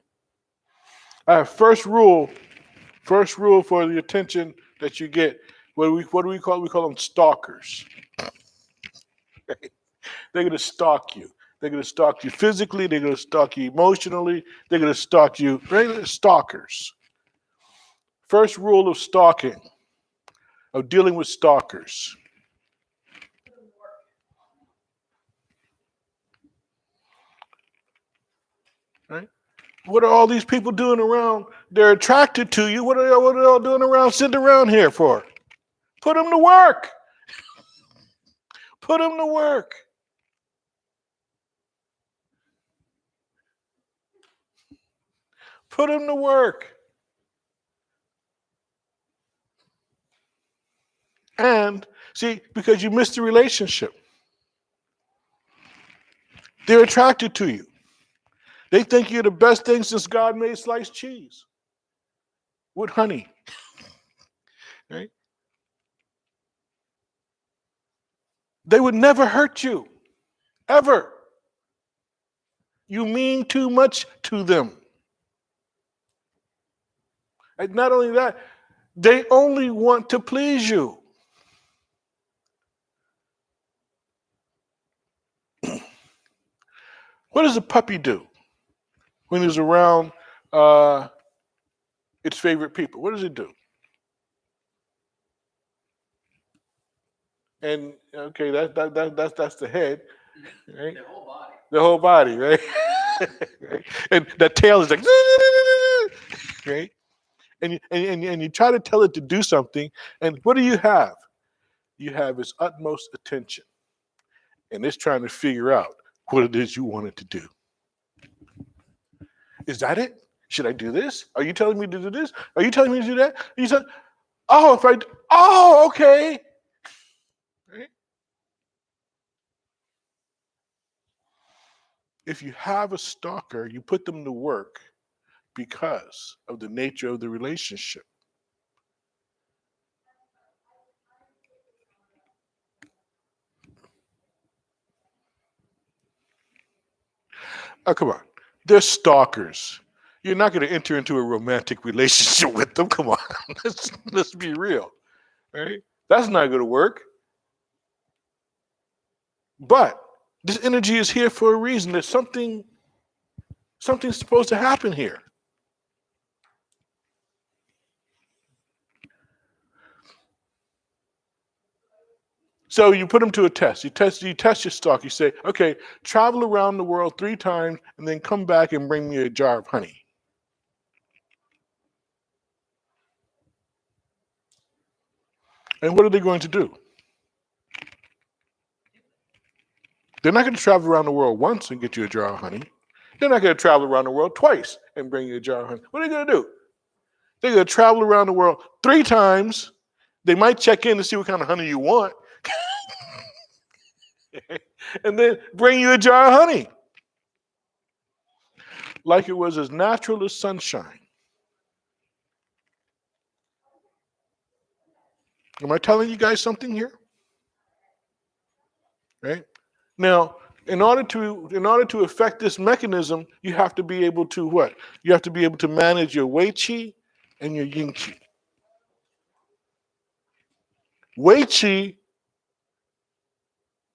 I have first rule for the attention that you get. What do we call it? We call them stalkers. Right? They're going to stalk you. They're going to stalk you physically. They're going to stalk you emotionally. They're going to stalk you. Regular stalkers. First rule of stalking, of dealing with stalkers. Right? What are all these people doing around? They're attracted to you. What are they all doing around, sitting around here for? Put them to work. Put them to work. Put them to work. And see, because you missed the relationship, they're attracted to you. They think you're the best thing since God made sliced cheese with honey. Right? They would never hurt you, ever. You mean too much to them. And not only that, they only want to please you. What does a puppy do when it's around its favorite people? What does it do? And okay, that's the head, right? Their whole body. The whole body, right? Right? And that tail is like, right? And you try to tell it to do something, and what do you have? You have its utmost attention, and it's trying to figure out what it is you want it to do. Is that it? Should I do this? Are you telling me to do this? Are you telling me to do that? You said, oh, okay. Right? If you have a stalker, you put them to work because of the nature of the relationship. Oh, come on. They're stalkers. You're not going to enter into a romantic relationship with them. Come on. Let's be real. Right? That's not going to work. But this energy is here for a reason. There's something's supposed to happen here. So you put them to a test. You test your stock. You say, okay, travel around the world 3 times and then come back and bring me a jar of honey. And what are they going to do? They're not going to travel around the world once and get you a jar of honey. They're not going to travel around the world twice and bring you a jar of honey. What are they going to do? They're going to travel around the world 3 times. They might check in to see what kind of honey you want. And then bring you a jar of honey. Like it was as natural as sunshine. Am I telling you guys something here? Right? Now, in order to affect this mechanism, you have to be able to what? You have to be able to manage your Wei Qi and your Yin Qi. Wei Qi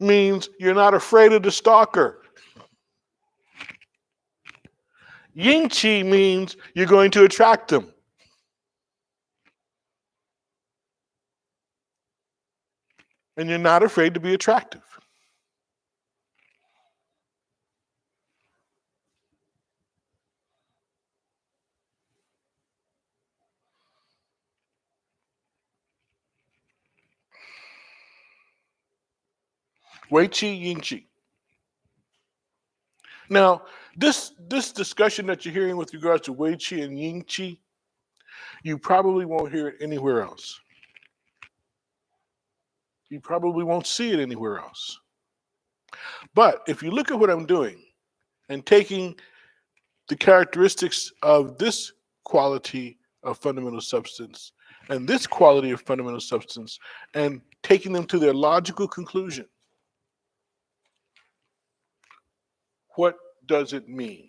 means you're not afraid of the stalker. Yin Qi means you're going to attract them. And you're not afraid to be attractive. Wei Chi, Yin Chi. Now, this discussion that you're hearing with regards to Wei Chi and Yin Chi, you probably won't hear it anywhere else. You probably won't see it anywhere else. But if you look at what I'm doing and taking the characteristics of this quality of fundamental substance and this quality of fundamental substance and taking them to their logical conclusion, what does it mean?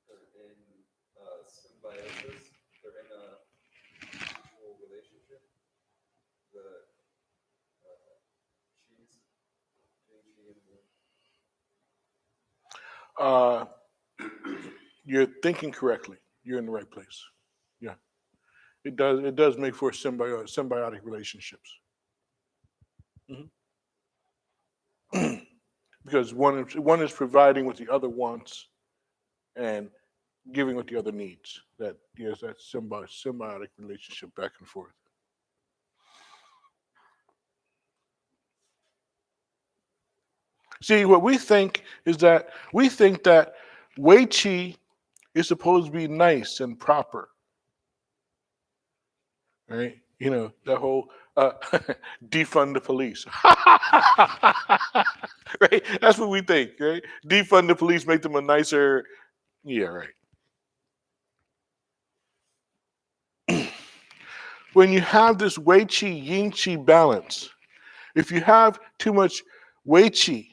They're in symbiosis. They're in a mutual relationship. The cheese, Jing Uh, you're thinking correctly. You're in the right place. Yeah, it does. It does make for symbiotic relationships. Mhm. Because one is providing what the other wants and giving what the other needs. That yes, that symbiotic relationship back and forth. See, what we think that Wei Chi is supposed to be nice and proper, right? You know, that whole defund the police. Right? That's what we think, right? Defund the police, make them a nicer, yeah, right. When you have this Wei Chi Yin Chi balance, if you have too much Wei Chi,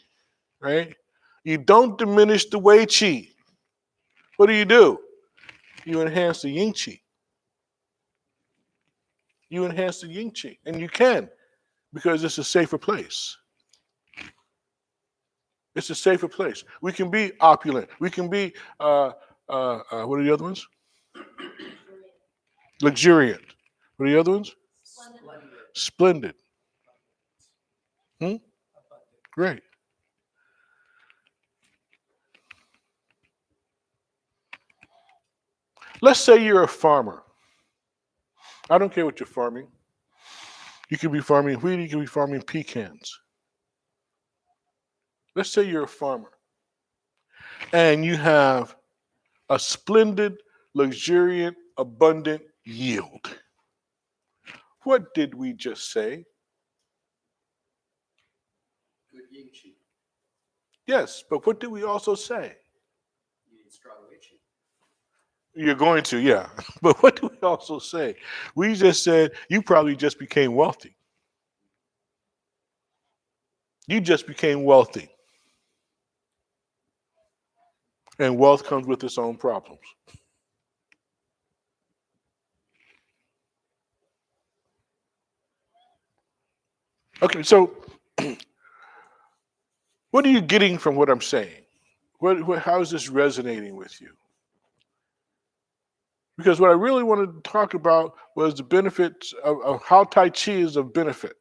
right, you don't diminish the Wei Chi. What do? You enhance the Yin Chi. You enhance the Yin Chi, and you can because it's a safer place. It's a safer place. We can be opulent. We can be what are the other ones? Luxuriant. What are the other ones? Splendid. Splendid. Hmm? Abundant. Great. Let's say you're a farmer. I don't care what you're farming. You could be farming wheat, you could be farming pecans. Let's say you're a farmer and you have a splendid, luxuriant, abundant yield. What did we just say? Good yin chi. Yes, but what did we also say? You need strong wei chi. You're going to, yeah. But what did we also say? We just said you probably just became wealthy. You just became wealthy. And wealth comes with its own problems. Okay, so what are you getting from what I'm saying? How is this resonating with you? Because what I really wanted to talk about was the benefits of how Tai Chi is of benefit.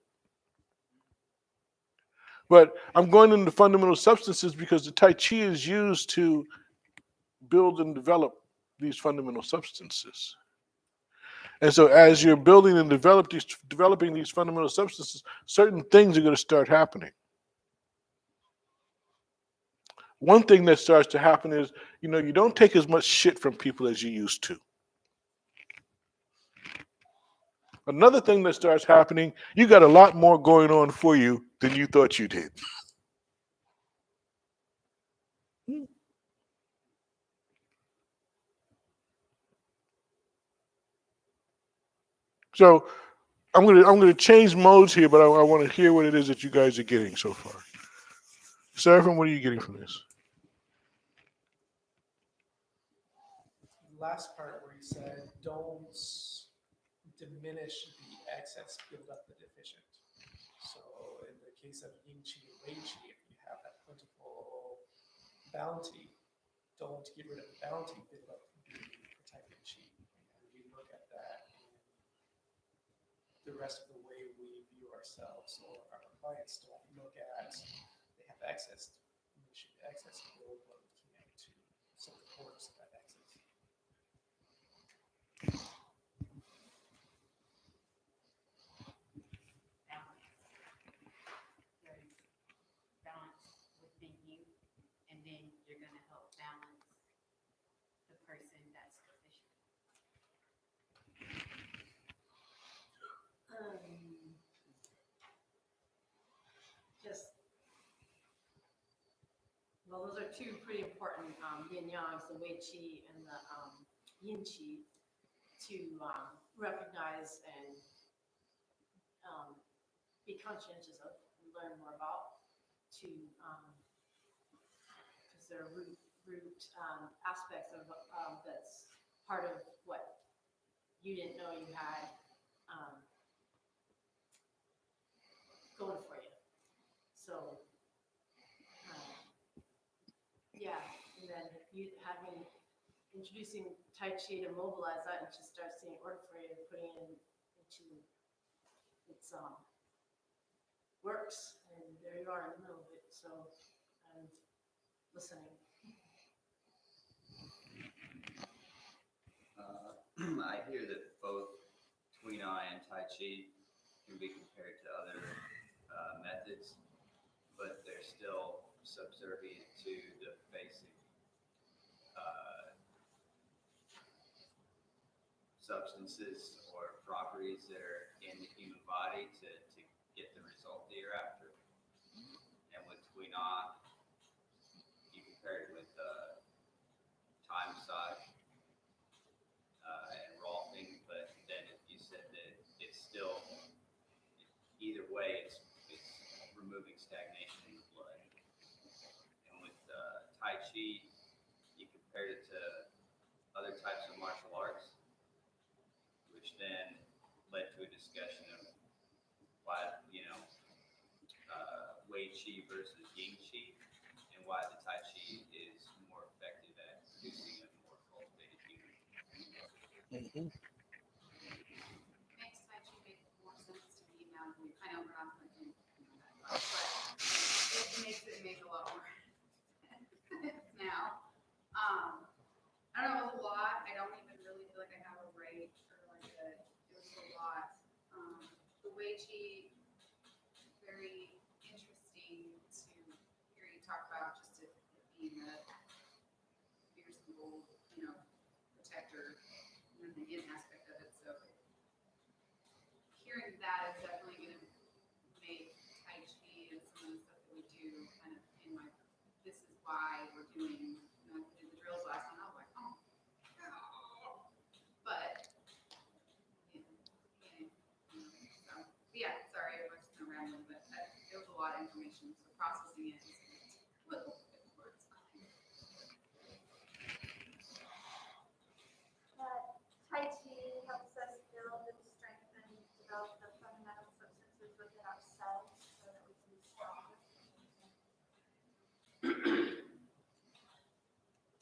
But I'm going into fundamental substances because the Tai Chi is used to build and develop these fundamental substances. And so as you're building and developing these fundamental substances, certain things are going to start happening. One thing that starts to happen is, you don't take as much shit from people as you used to. Another thing that starts happening, you got a lot more going on for you than you thought you did. So I'm gonna change modes here, but I want to hear what it is that you guys are getting so far. Seraphim, what are you getting from this? Last part where you said, don't diminish the excess, build up the deficient. So in the case of yin chi and wei chi, if you have that plentiful bounty, don't get rid of the bounty, build up the protected chi. And we look at that in the rest of the way we view ourselves or our clients don't look at, they have excess, we should excess build what we can to support that excess. two pretty important yin yangs, the Wei Qi and the Yin Qi, to recognize and be conscientious of and learn more about, to because they're root aspects of that's part of what you didn't know you had going for you. So yeah, and then you introducing Tai Chi to mobilize that and just start seeing it work for you and putting it into its works, and there you are in the middle of it. So I'm listening. I hear that both Tuina and Tai Chi can be compared to other methods, but they're still subservient to the basic substances or properties that are in the human body to get the result that you're after. And with Tuina, you compare it with time massage and rolfing, but then you said that it's still, either way, it's removing stagnation in the blood. And with Tai Chi, you compared it to other types of martial arts, which then led to a discussion of why, Wei Qi versus Ying Qi, and why the Tai Chi is more effective at producing a more cultivated human. Makes Tai Chi make more sense to me now. I know we're not going to do that, but it makes it make a lot more sense now. I don't know, it was a lot. I don't even really feel like I have a rate or like it was a lot. The Wei Chi, very interesting to hear you talk about just it being a fierce and bold, protector, and the yin aspect of it. So hearing that is definitely going to make Tai Chi and some of the stuff that we do kind of in my, this is why we're doing, I did the drills last time. I was like, oh, but, so, yeah, sorry, I was just kind of rambling, but it was a lot of information, so processing it is a little bit words. Tai Chi helps us build and strengthen, develop the fundamental substances within ourselves so that we can be stronger.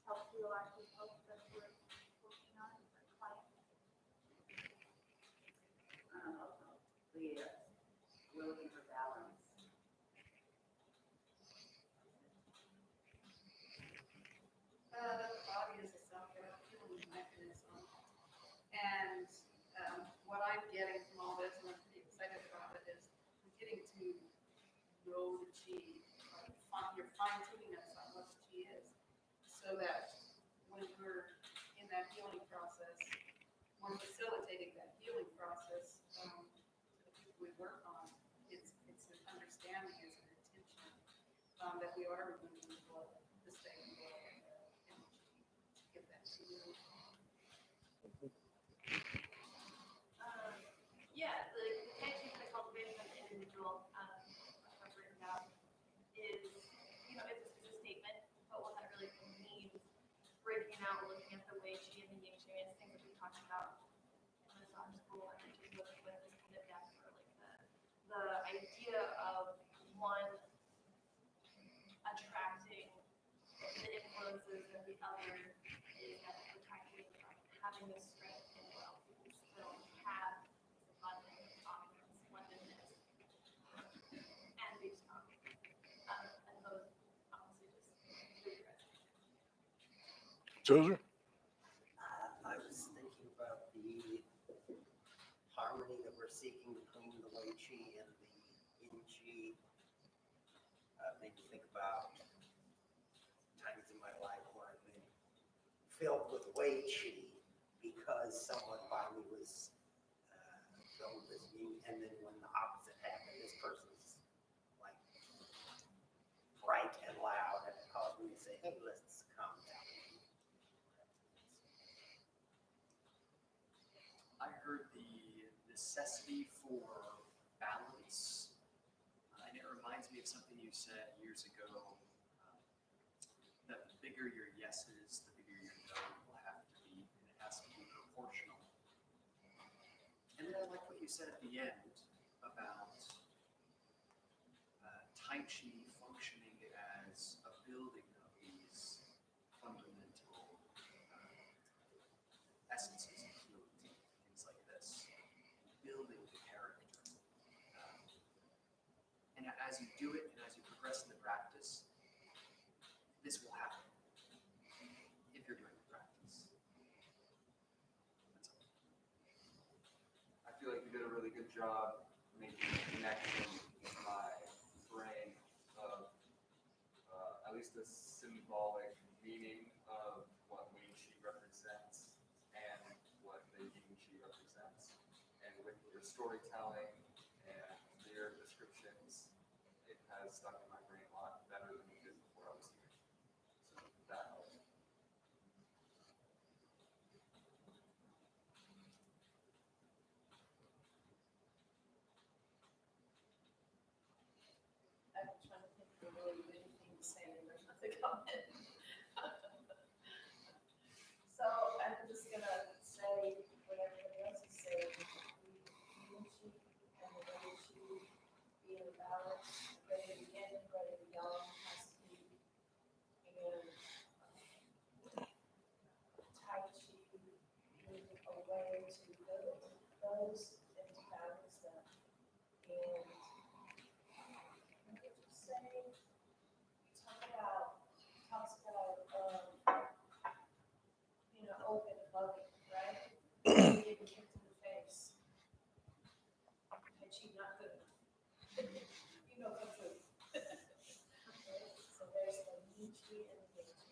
Help heal our people that we're working on, our clients. We're looking for balance. The body is a self-healing mechanism. And what I'm getting from all this, and I'm pretty excited about it, is I'm getting to know the chi. You're fine-tuning us on what the chi is, so that when we're in that healing process, we're facilitating that healing process to the people we work on. It's an understanding, it's an intention that we are removing the blood, the stagnant blood, and the energy to get that to you. Yeah, the Tai Chi for cultivation of the individual, I've written down, is, it's a statement, but what that really means, breaking out, looking at the Wei Qi and the Ying Qi, and things that we talked about in massage school, and just looking with this kind of depth, or like the idea of one attracting the influences of the other is that we're attracting having this strength and wealth, we can still have this abundance, opulence, splendidness, and be strong. And those honestly just really resonate. Joseph? I was thinking about the harmony that we're seeking between the Wei Qi and the Yin Qi. Made me think about times in my life where I've been filled with Wei Qi because someone finally was filled with Yin, and then when the opposite happened, this person's like bright and loud, and it caused me to say, let's calm down. I heard the necessity for balance, and it reminds me of something you said years ago, that the bigger your yeses, the bigger your no will have to be, and it has to be proportional. And then I like what you said at the end about Tai Chi functioning as a building of these fundamental essences of fluidity, things like this, building the character. And as you do it and as you progress in the practice, this will happen if you're doing the practice. That's all. I feel like you did a really good job making a connection in my brain of at least the symbolic meaning of what Wing Chi represents and what the Yin Chi represents. And with your storytelling and your descriptions, it has stuck in my brain a lot better than it did before I was here. So that helps. I'm trying to think of a really good thing to say, and there's nothing coming. So I'm just gonna say what everybody else is saying. Unity and the way to be in balance, ready to begin, ready to go, has to be, and Tai Chi being a way to build those and to balance them. And what did you say? Talks about, open and loving, right? Getting kicked in the face. Tai Chi not good enough. Kung Fu. Okay, so there's the Yin Chi and the Yang Chi.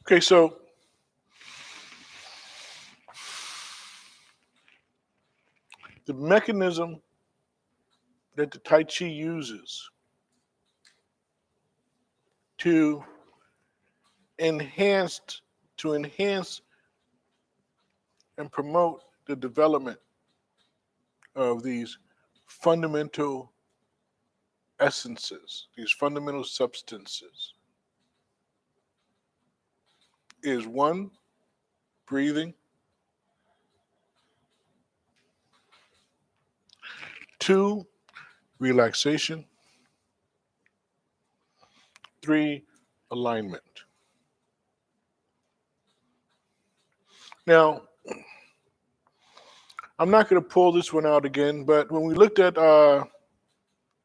Okay, so the mechanism that the Tai Chi uses to enhance enhance and promote the development of these fundamental essences, these fundamental substances, is one, breathing, two, relaxation, three, alignment. Now, I'm not going to pull this one out again, but when we looked at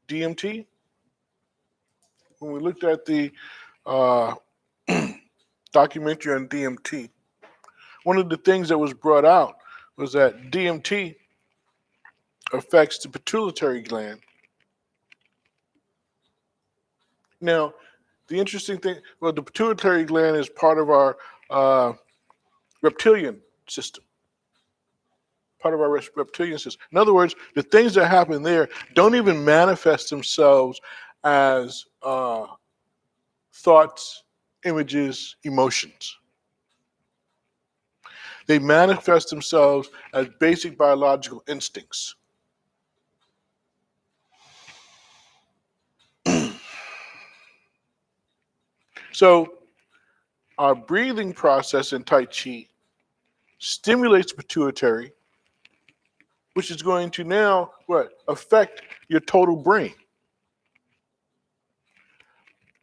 DMT, when we looked at the uh, documentary on DMT, one of the things that was brought out was that DMT affects the pituitary gland. Now, the interesting thing, well, the pituitary gland is part of our reptilian system. Part of our reptilian system. In other words, the things that happen there don't even manifest themselves as thoughts, images, emotions. They manifest themselves as basic biological instincts. So, our breathing process in Tai Chi stimulates the pituitary, which is going to now affect your total brain,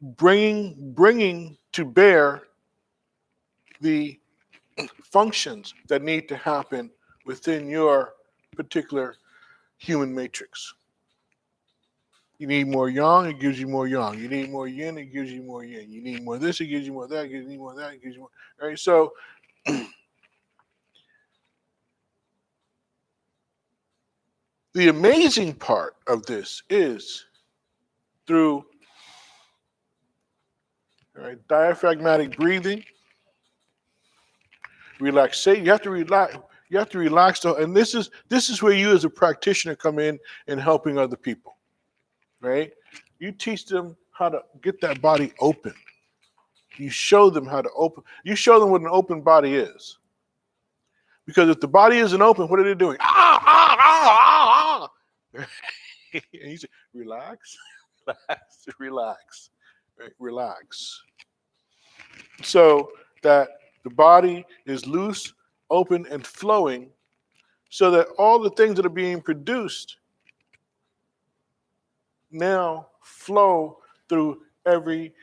bringing to bear the functions that need to happen within your particular human matrix. You need more yang, it gives you more yang. You need more yin, it gives you more yin. You need more this, it gives you more that. You need more that, it gives you more. All right, so the amazing part of this is through All right, diaphragmatic breathing. Relaxation. You have to relax. You have to relax. And this is where you, as a practitioner, come in and helping other people. Right? You teach them how to get that body open. You show them how to open. You show them what an open body is. Because if the body isn't open, what are they doing? Ah, ah, ah, ah, ah. And you say, relax, relax, relax, right? Relax. So that the body is loose, open, and flowing, so that all the things that are being produced now flow through every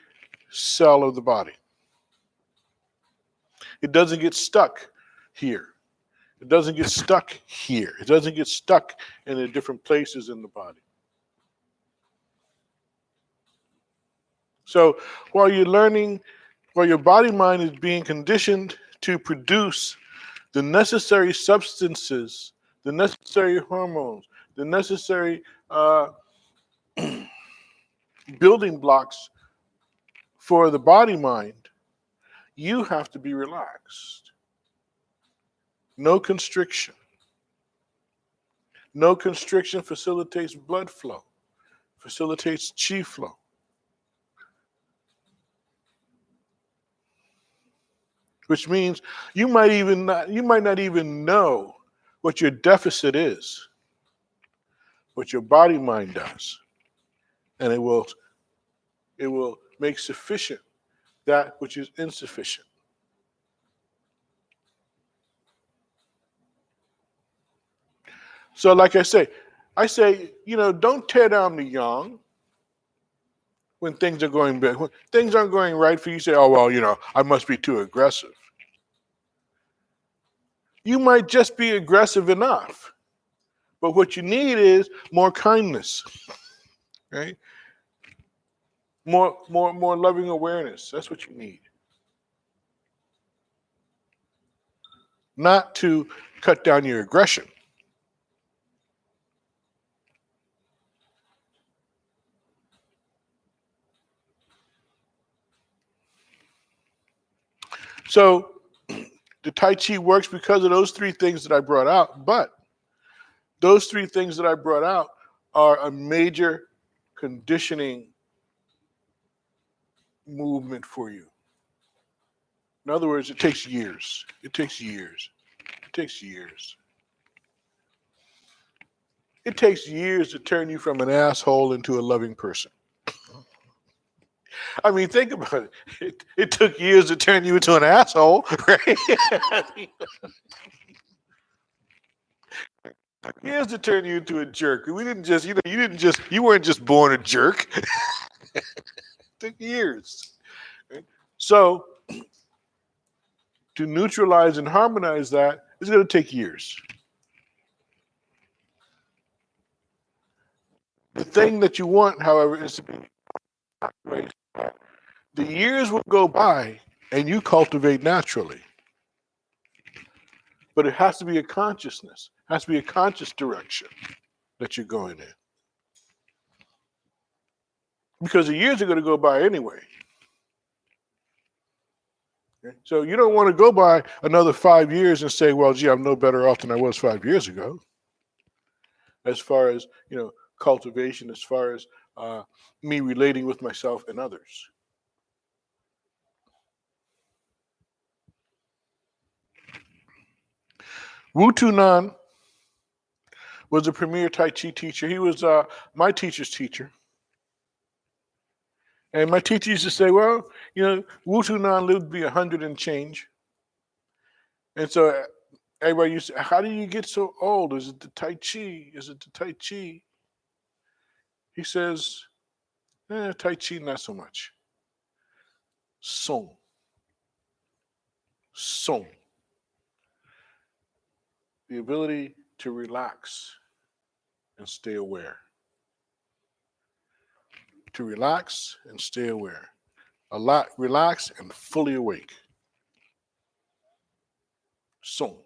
cell of the body. It doesn't get stuck here. It doesn't get stuck here. It doesn't get stuck in the different places in the body. So while you're learning, while your body mind is being conditioned to produce the necessary substances, the necessary hormones, the necessary building blocks for the body mind, you have to be relaxed. No constriction. No constriction facilitates blood flow, facilitates chi flow. Which means you might not even know what your deficit is, what your body mind does. And it will make sufficient that which is insufficient. So like I say, don't tear down the young when things are going bad. When things aren't going right for you, say, oh, well, I must be too aggressive. You might just be aggressive enough. But what you need is more kindness, right? More loving awareness. That's what you need. Not to cut down your aggression. So the Tai Chi works because of those three things that I brought out. But those three things that I brought out are a major conditioning movement for you. In other words, it takes years. It takes years. It takes years. It takes years to turn you from an asshole into a loving person. I mean, think about it. It took years to turn you into an asshole, right? Years to turn you into a jerk. We didn't just, you weren't just born a jerk. It took years. Right? So to neutralize and harmonize that is going to take years. The thing that you want, however, is to be right. The years will go by and you cultivate naturally. But it has to be a consciousness. It has to be a conscious direction that you're going in. Because the years are going to go by anyway. Okay? So you don't want to go by another 5 years and say, well, gee, I'm no better off than I was 5 years ago. As far as, cultivation, as far as me relating with myself and others. Wu Tunan was a premier Tai Chi teacher. He was my teacher's teacher. And my teacher used to say, well, Wu Tunan lived to be 100 and change. And so everybody used to say, how do you get so old? Is it the Tai Chi? Is it the Tai Chi? He says, Tai Chi, not so much. Song. Song. The ability to relax and stay aware. To relax and stay aware. Relax and fully awake. Song.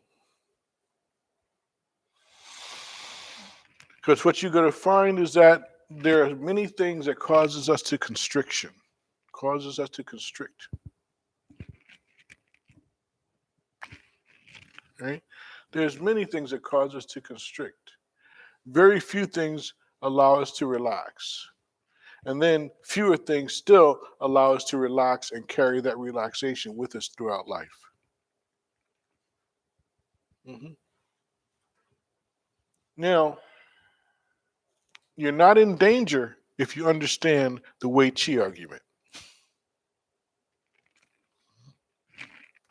Because what you're going to find is that there are many things that causes us to constriction, Causes us to constrict. Right? There's many things that cause us to constrict. Very few things allow us to relax. And then fewer things still allow us to relax and carry that relaxation with us throughout life. Now, you're not in danger if you understand the Wei Qi argument.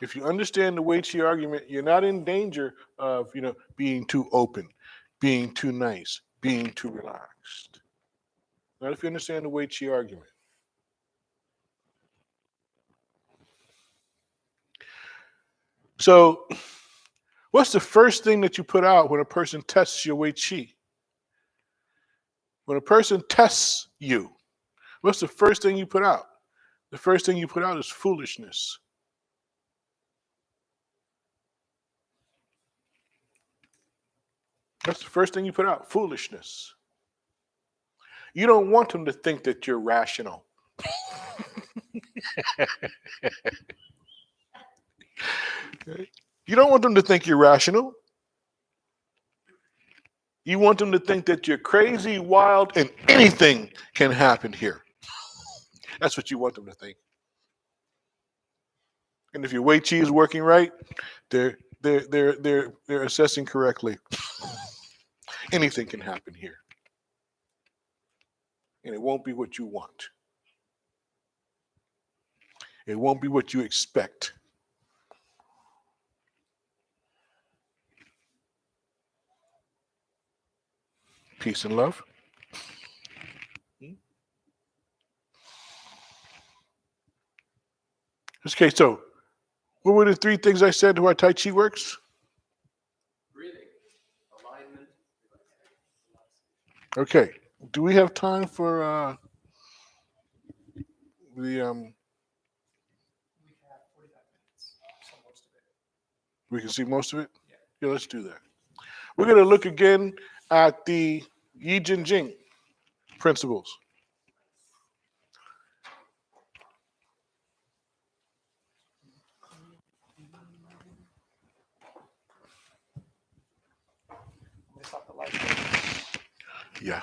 If you understand the Wei Qi argument, you're not in danger of, being too open, being too nice, being too relaxed. Not if you understand the Wei Qi argument. So, what's the first thing that you put out when a person tests your Wei Qi? When a person tests you, what's the first thing you put out? The first thing you put out is foolishness. That's the first thing you put out, foolishness. You don't want them to think that you're rational. You don't want them to think you're rational. You want them to think that you're crazy, wild, and anything can happen here. That's what you want them to think. And if your Wei Qi is working right, they're assessing correctly. Anything can happen here. And it won't be what you want. It won't be what you expect. Peace and love. Okay, so what were the three things I said to why Tai Chi works? Breathing, alignment. Okay. Do we have time for the We have 45 minutes, so most of it. we can see most of it? Yeah. Yeah, let's do that. We're gonna look again at the Yi Jin Jing principles. They thought the light. Yeah.